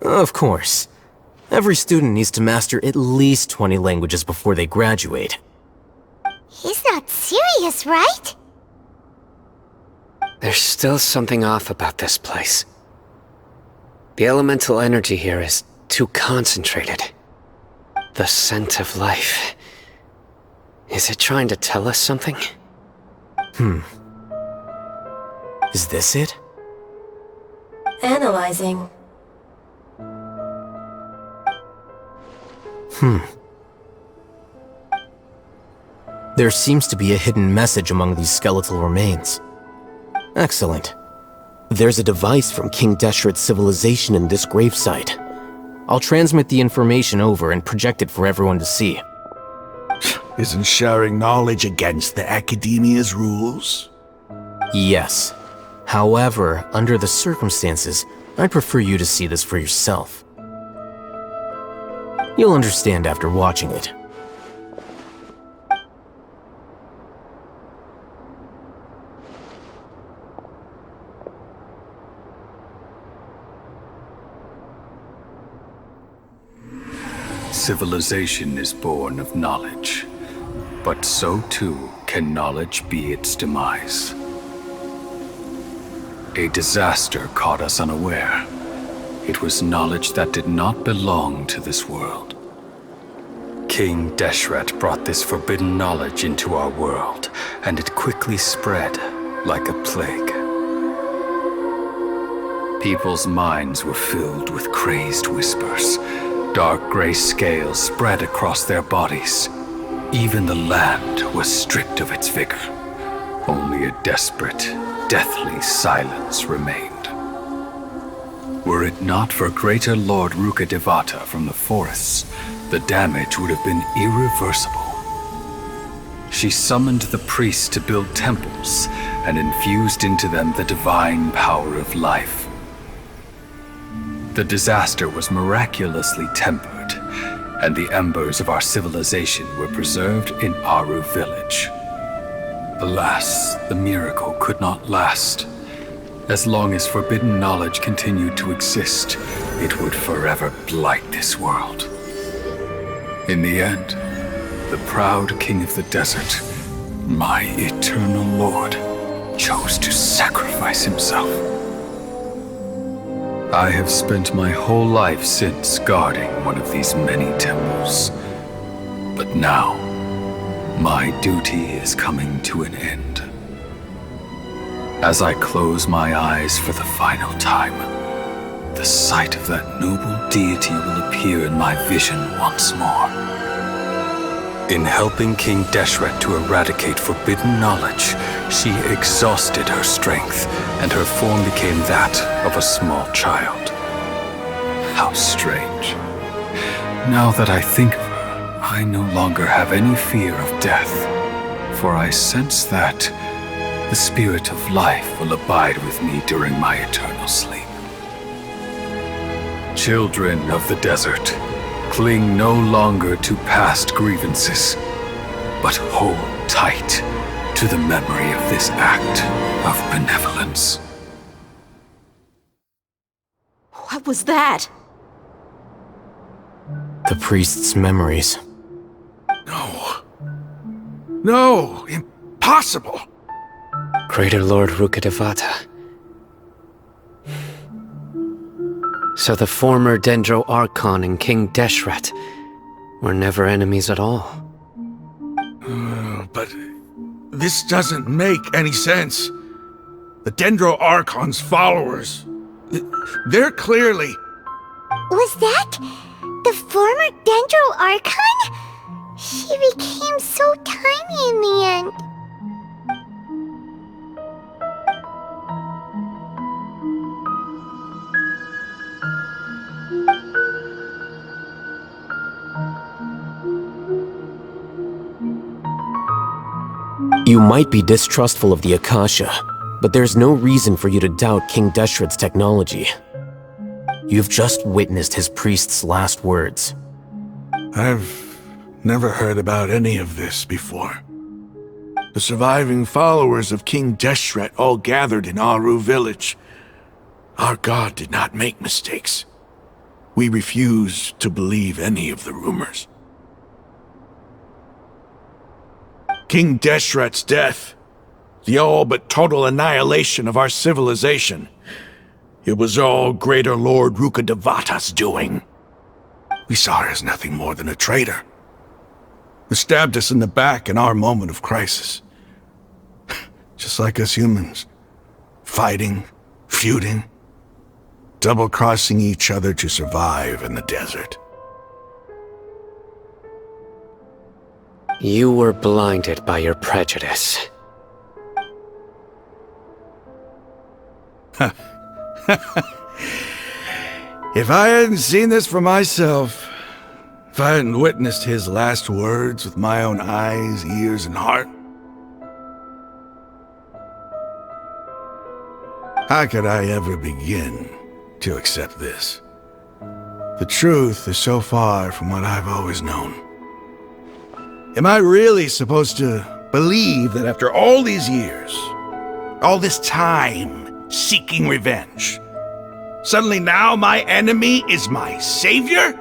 Of course. Every student needs to master at least 20 languages before they graduate. He's not serious, right? There's still something off about this place. The elemental energy here is too concentrated. The scent of life. Is it trying to tell us something? Is this it? Analyzing. There seems to be a hidden message among these skeletal remains. Excellent. There's a device from King Desheret's civilization in this gravesite. I'll transmit the information over and project it for everyone to see. Isn't sharing knowledge against the Academia's rules? Yes. However, under the circumstances, I'd prefer you to see this for yourself. You'll understand after watching it. Civilization is born of knowledge, but so too can knowledge be its demise. A disaster caught us unaware. It was knowledge that did not belong to this world. King Deshret brought this forbidden knowledge into our world, and it quickly spread like a plague. People's minds were filled with crazed whispers. Dark gray scales spread across their bodies. Even the land was stripped of its vigor. Only a desperate, deathly silence remained. Were it not for greater Lord Rukkhadevata from the forests, the damage would have been irreversible. She summoned the priests to build temples and infused into them the divine power of life. The disaster was miraculously tempered, and the embers of our civilization were preserved in Aru village. Alas, the miracle could not last. As long as forbidden knowledge continued to exist, it would forever blight this world. In the end, the proud king of the desert, my eternal lord, chose to sacrifice himself. I have spent my whole life since guarding one of these many temples. But now, my duty is coming to an end. As I close my eyes for the final time, the sight of that noble deity will appear in my vision once more. In helping King Deshret to eradicate forbidden knowledge, she exhausted her strength, and her form became that of a small child. How strange. Now that I think of her, I no longer have any fear of death, for I sense that the spirit of life will abide with me during my eternal sleep. Children of the desert, cling no longer to past grievances, but hold tight to the memory of this act of benevolence. What was that? The priest's memories. No, impossible! Greater Lord Rukkhadevata. So the former Dendro Archon and King Deshret were never enemies at all. But this doesn't make any sense. The Dendro Archon's followers, they're clearly... Was that the former Dendro Archon? She became so tiny in the end. You might be distrustful of the Akasha, but there's no reason for you to doubt King Desheret's technology. You've just witnessed his priest's last words. I've never heard about any of this before. The surviving followers of King Deshret all gathered in Aru village. Our god did not make mistakes. We refused to believe any of the rumors. King Deshret's death, the all but total annihilation of our civilization, it was all Greater Lord Rukkhadevata's doing. We saw her as nothing more than a traitor, who stabbed us in the back in our moment of crisis. Just like us humans, fighting, feuding, double-crossing each other to survive in the desert. You were blinded by your prejudice. If I hadn't seen this for myself, if I hadn't witnessed his last words with my own eyes, ears, and heart, how could I ever begin to accept this? The truth is so far from what I've always known. Am I really supposed to believe that after all these years, all this time seeking revenge, suddenly now my enemy is my savior?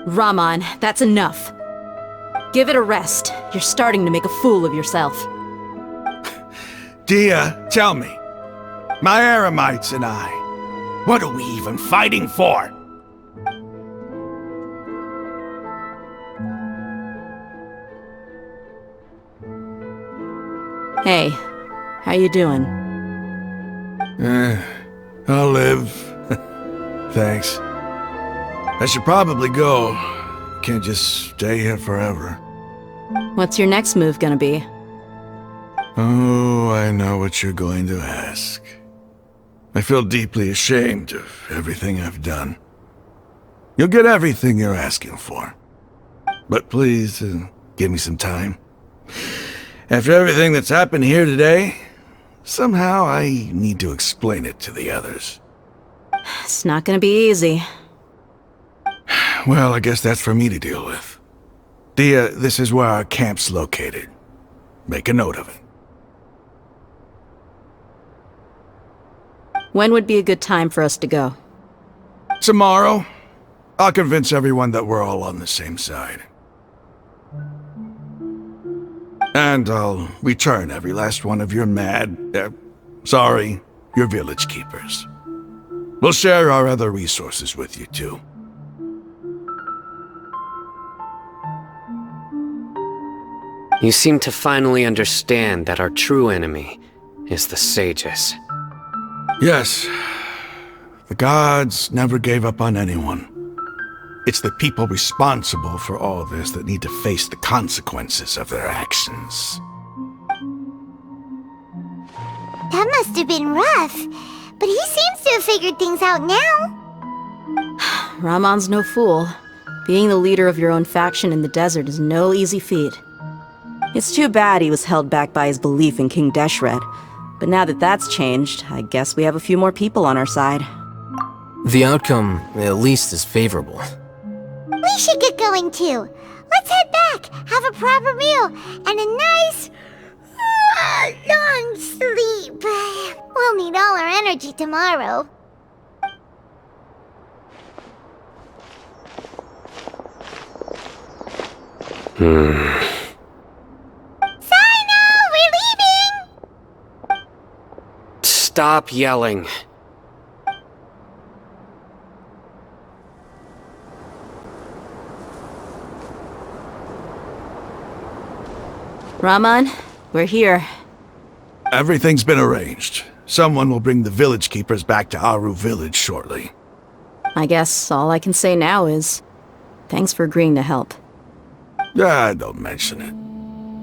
Rahman, that's enough. Give it a rest. You're starting to make a fool of yourself. Dia, tell me, my Eremites and I, what are we even fighting for? Hey, how you doing? I'll live. Thanks. I should probably go. Can't just stay here forever. What's your next move gonna be? Oh, I know what you're going to ask. I feel deeply ashamed of everything I've done. You'll get everything you're asking for. But please, give me some time. After everything that's happened here today, somehow I need to explain it to the others. It's not gonna be easy. Well, I guess that's for me to deal with. Dia, this is where our camp's located. Make a note of it. When would be a good time for us to go? Tomorrow, I'll convince everyone that we're all on the same side. And I'll return every last one of your your village keepers. We'll share our other resources with you, too. You seem to finally understand that our true enemy is the sages. Yes. The gods never gave up on anyone. It's the people responsible for all this that need to face the consequences of their actions. That must have been rough, but he seems to have figured things out now. Rahman's no fool. Being the leader of your own faction in the desert is no easy feat. It's too bad he was held back by his belief in King Deshret, but now that that's changed, I guess we have a few more people on our side. The outcome, at least, is favorable. We should get going too. Let's head back, have a proper meal, and a nice, long sleep. We'll need all our energy tomorrow. Sino, we're leaving! Stop yelling. Rahman, we're here. Everything's been arranged. Someone will bring the village keepers back to Aru village shortly. I guess all I can say now is, thanks for agreeing to help. Don't mention it.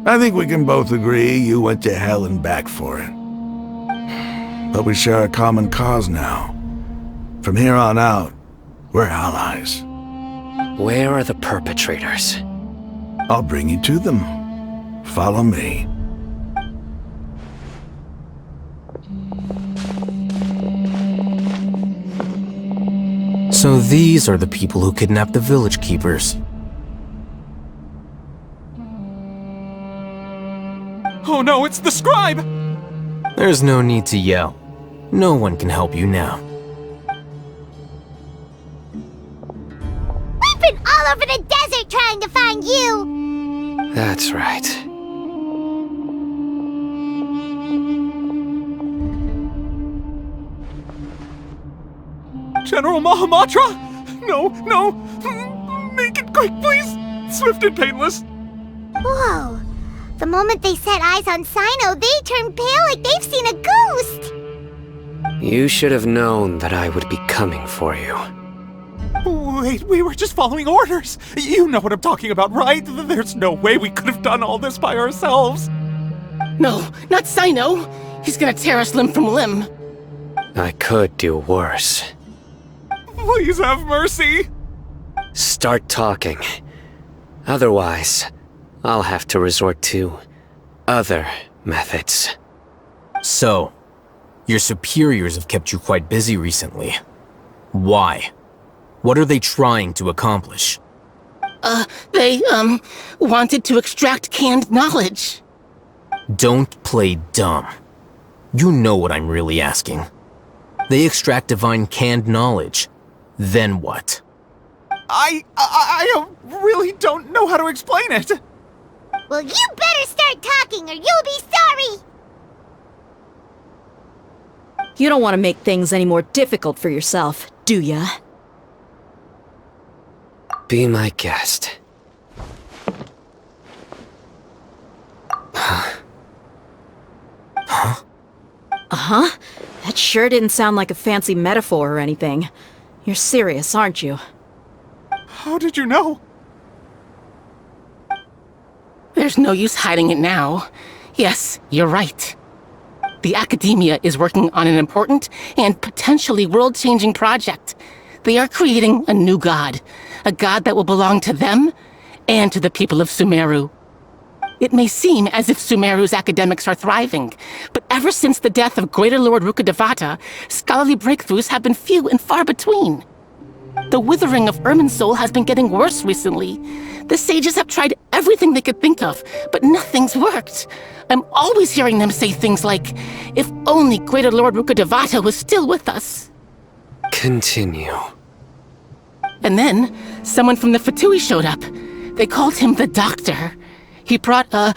I think we can both agree you went to hell and back for it. But we share a common cause now. From here on out, we're allies. Where are the perpetrators? I'll bring you to them. Follow me. So these are the people who kidnapped the village keepers. Oh no, it's the scribe! There's no need to yell. No one can help you now. We've been all over the desert trying to find you! That's right. General Mahamatra? No, no! Make it quick, please! Swift and painless! Whoa. The moment they set eyes on Sino, they turn pale like they've seen a ghost! You should have known that I would be coming for you. Wait, we were just following orders! You know what I'm talking about, right? There's no way we could have done all this by ourselves! No, not Sino! He's gonna tear us limb from limb! I could do worse. Please have mercy! Start talking. Otherwise, I'll have to resort to other methods. So, your superiors have kept you quite busy recently. Why? What are they trying to accomplish? They wanted to extract canned knowledge. Don't play dumb. You know what I'm really asking. They extract divine canned knowledge. Then what? I really don't know how to explain it. Well, you better start talking or you'll be sorry! You don't want to make things any more difficult for yourself, do ya? Be my guest. Uh-huh. That sure didn't sound like a fancy metaphor or anything. You're serious, aren't you? How did you know? There's no use hiding it now. Yes, you're right. The Academia is working on an important and potentially world-changing project. They are creating a new god. A god that will belong to them and to the people of Sumeru. It may seem as if Sumeru's academics are thriving, but ever since the death of Greater Lord Rukkhadevata, scholarly breakthroughs have been few and far between. The withering of Irminsul has been getting worse recently. The sages have tried everything they could think of, but nothing's worked. I'm always hearing them say things like, if only Greater Lord Rukkhadevata was still with us. Continue. And then, someone from the Fatui showed up. They called him the Doctor. He brought a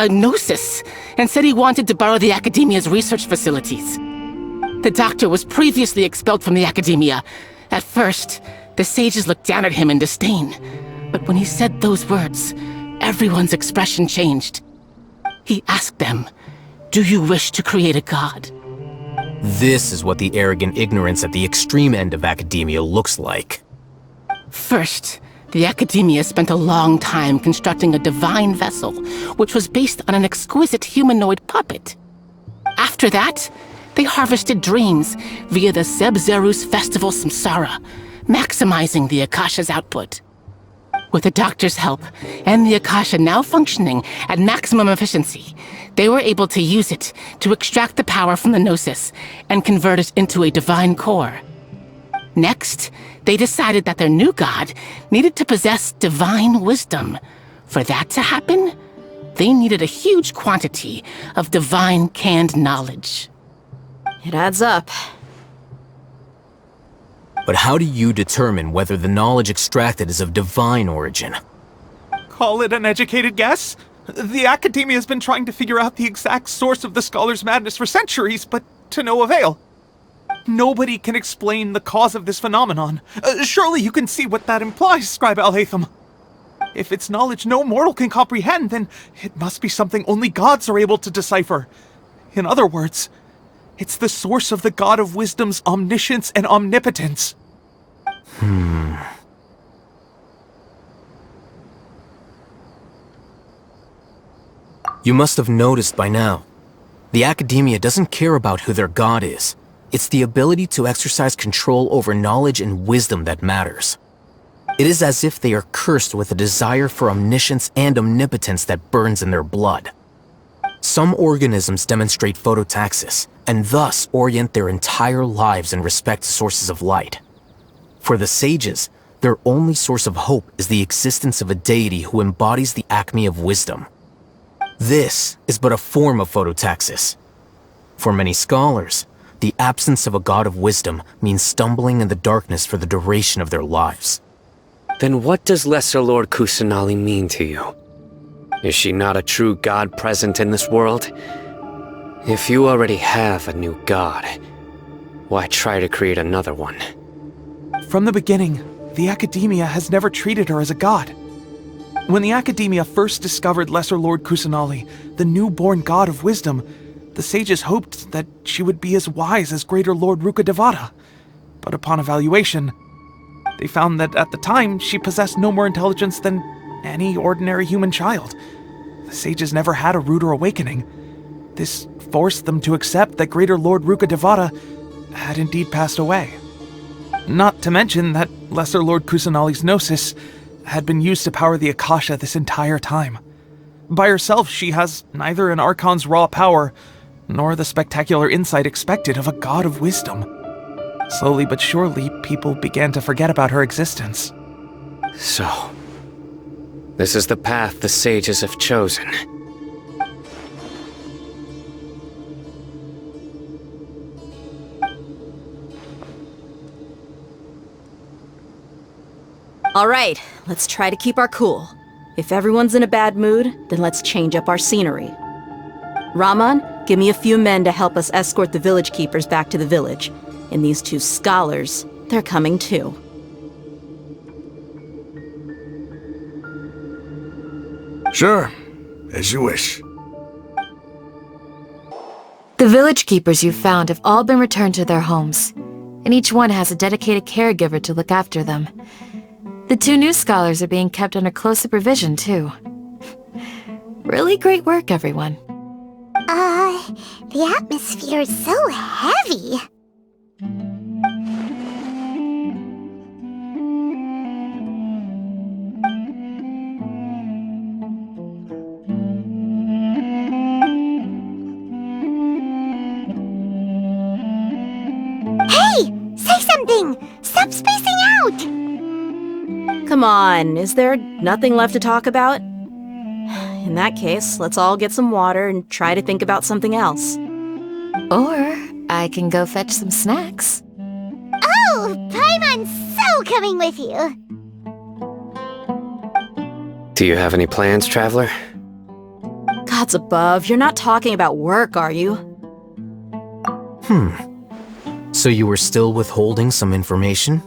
gnosis and said he wanted to borrow the Academia's research facilities. The Doctor was previously expelled from the Academia. At first, the sages looked down at him in disdain. But when he said those words, everyone's expression changed. He asked them, "Do you wish to create a god?" This is what the arrogant ignorance at the extreme end of academia looks like. First, the Academia spent a long time constructing a divine vessel, which was based on an exquisite humanoid puppet. After that, they harvested dreams via the Zeb-Zerus Festival Samsara, maximizing the Akasha's output. With the Doctor's help, and the Akasha now functioning at maximum efficiency, they were able to use it to extract the power from the Gnosis and convert it into a divine core. Next, they decided that their new god needed to possess divine wisdom. For that to happen, they needed a huge quantity of divine canned knowledge. It adds up. But how do you determine whether the knowledge extracted is of divine origin? Call it an educated guess? The Academia has been trying to figure out the exact source of the Scholar's madness for centuries, but to no avail. Nobody can explain the cause of this phenomenon. Surely you can see what that implies, Scribe Al-Haytham. If it's knowledge no mortal can comprehend, then it must be something only gods are able to decipher. In other words, it's the source of the God of Wisdom's omniscience and omnipotence. You must have noticed by now. The Academia doesn't care about who their god is. It's the ability to exercise control over knowledge and wisdom that matters. It is as if they are cursed with a desire for omniscience and omnipotence that burns in their blood. Some organisms demonstrate phototaxis, and thus orient their entire lives in respect to sources of light. For the sages, their only source of hope is the existence of a deity who embodies the acme of wisdom. This is but a form of phototaxis. For many scholars, the absence of a god of wisdom means stumbling in the darkness for the duration of their lives. Then what does Lesser Lord Kusanali mean to you? Is she not a true god present in this world? If you already have a new god, why try to create another one? From the beginning, the Academia has never treated her as a god. When the Academia first discovered Lesser Lord Kusanali, the newborn god of wisdom, the sages hoped that she would be as wise as Greater Lord Rukkhadevata. But upon evaluation, they found that at the time she possessed no more intelligence than any ordinary human child. The sages never had a ruder awakening. This forced them to accept that Greater Lord Rukkhadevata had indeed passed away. Not to mention that Lesser Lord Kusanali's gnosis had been used to power the Akasha this entire time. By herself, she has neither an Archon's raw power, nor the spectacular insight expected of a god of wisdom. Slowly but surely, people began to forget about her existence. So, this is the path the sages have chosen. Alright, let's try to keep our cool. If everyone's in a bad mood, then let's change up our scenery. Rahman, give me a few men to help us escort the village keepers back to the village. And these two scholars, they're coming too. Sure, as you wish. The village keepers you found have all been returned to their homes, and each one has a dedicated caregiver to look after them. The two new scholars are being kept under close supervision, too. Really great work, everyone. The atmosphere is so heavy. Hey! Say something! Stop spacing out! Come on, is there nothing left to talk about? In that case, let's all get some water and try to think about something else. Or I can go fetch some snacks. Oh, Paimon's so coming with you! Do you have any plans, traveler? Gods above, you're not talking about work, are you? So you were still withholding some information?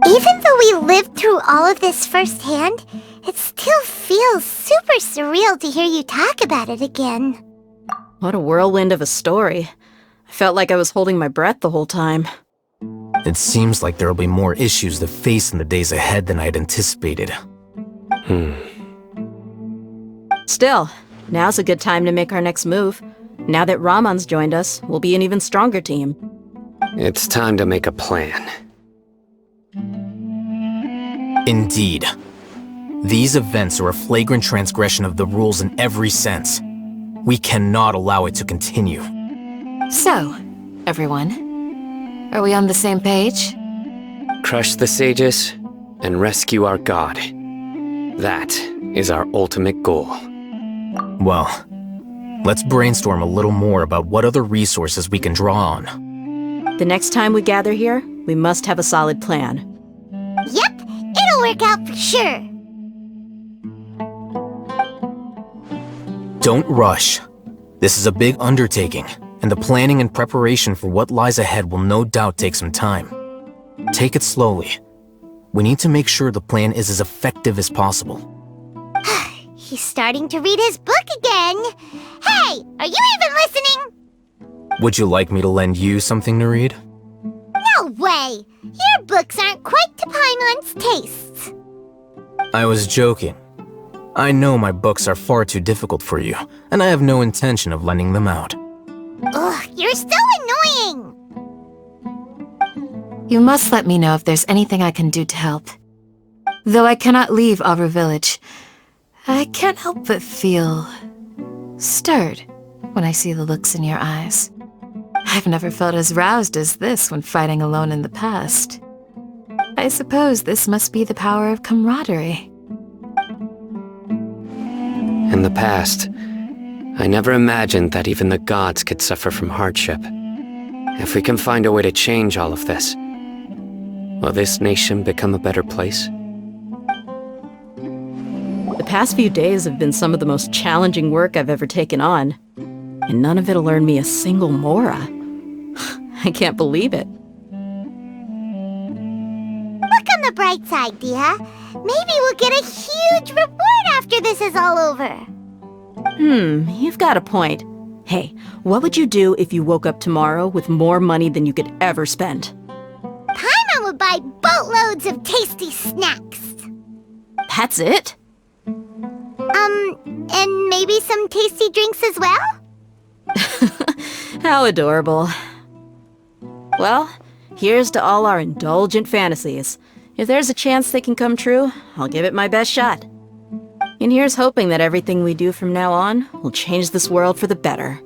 Even though we lived through all of this firsthand, it still feels super surreal to hear you talk about it again. What a whirlwind of a story. I felt like I was holding my breath the whole time. It seems like there'll be more issues to face in the days ahead than I'd anticipated. Still, now's a good time to make our next move. Now that Rahman's joined us, we'll be an even stronger team. It's time to make a plan. Indeed. These events are a flagrant transgression of the rules in every sense. We cannot allow it to continue. So, everyone, are we on the same page? Crush the sages and rescue our god. That is our ultimate goal. Well, let's brainstorm a little more about what other resources we can draw on. The next time we gather here, we must have a solid plan. Yep, it'll work out for sure. Don't rush. This is a big undertaking, and the planning and preparation for what lies ahead will no doubt take some time. Take it slowly. We need to make sure the plan is as effective as possible. He's starting to read his book again. Hey, are you even listening? Would you like me to lend you something to read? lie! Your books aren't quite to Paimon's tastes. I was joking. I know my books are far too difficult for you, and I have no intention of lending them out. Ugh, you're so annoying! You must let me know if there's anything I can do to help. Though I cannot leave Aru Village, I can't help but feel stirred when I see the looks in your eyes. I've never felt as roused as this when fighting alone in the past. I suppose this must be the power of camaraderie. In the past, I never imagined that even the gods could suffer from hardship. If we can find a way to change all of this, will this nation become a better place? The past few days have been some of the most challenging work I've ever taken on. And none of it'll earn me a single mora. I can't believe it. Look on the bright side, Dia. Maybe we'll get a huge reward after this is all over. You've got a point. Hey, what would you do if you woke up tomorrow with more money than you could ever spend? Paimon would buy boatloads of tasty snacks. That's it? And maybe some tasty drinks as well? How adorable. Well, here's to all our indulgent fantasies. If there's a chance they can come true, I'll give it my best shot. And here's hoping that everything we do from now on will change this world for the better.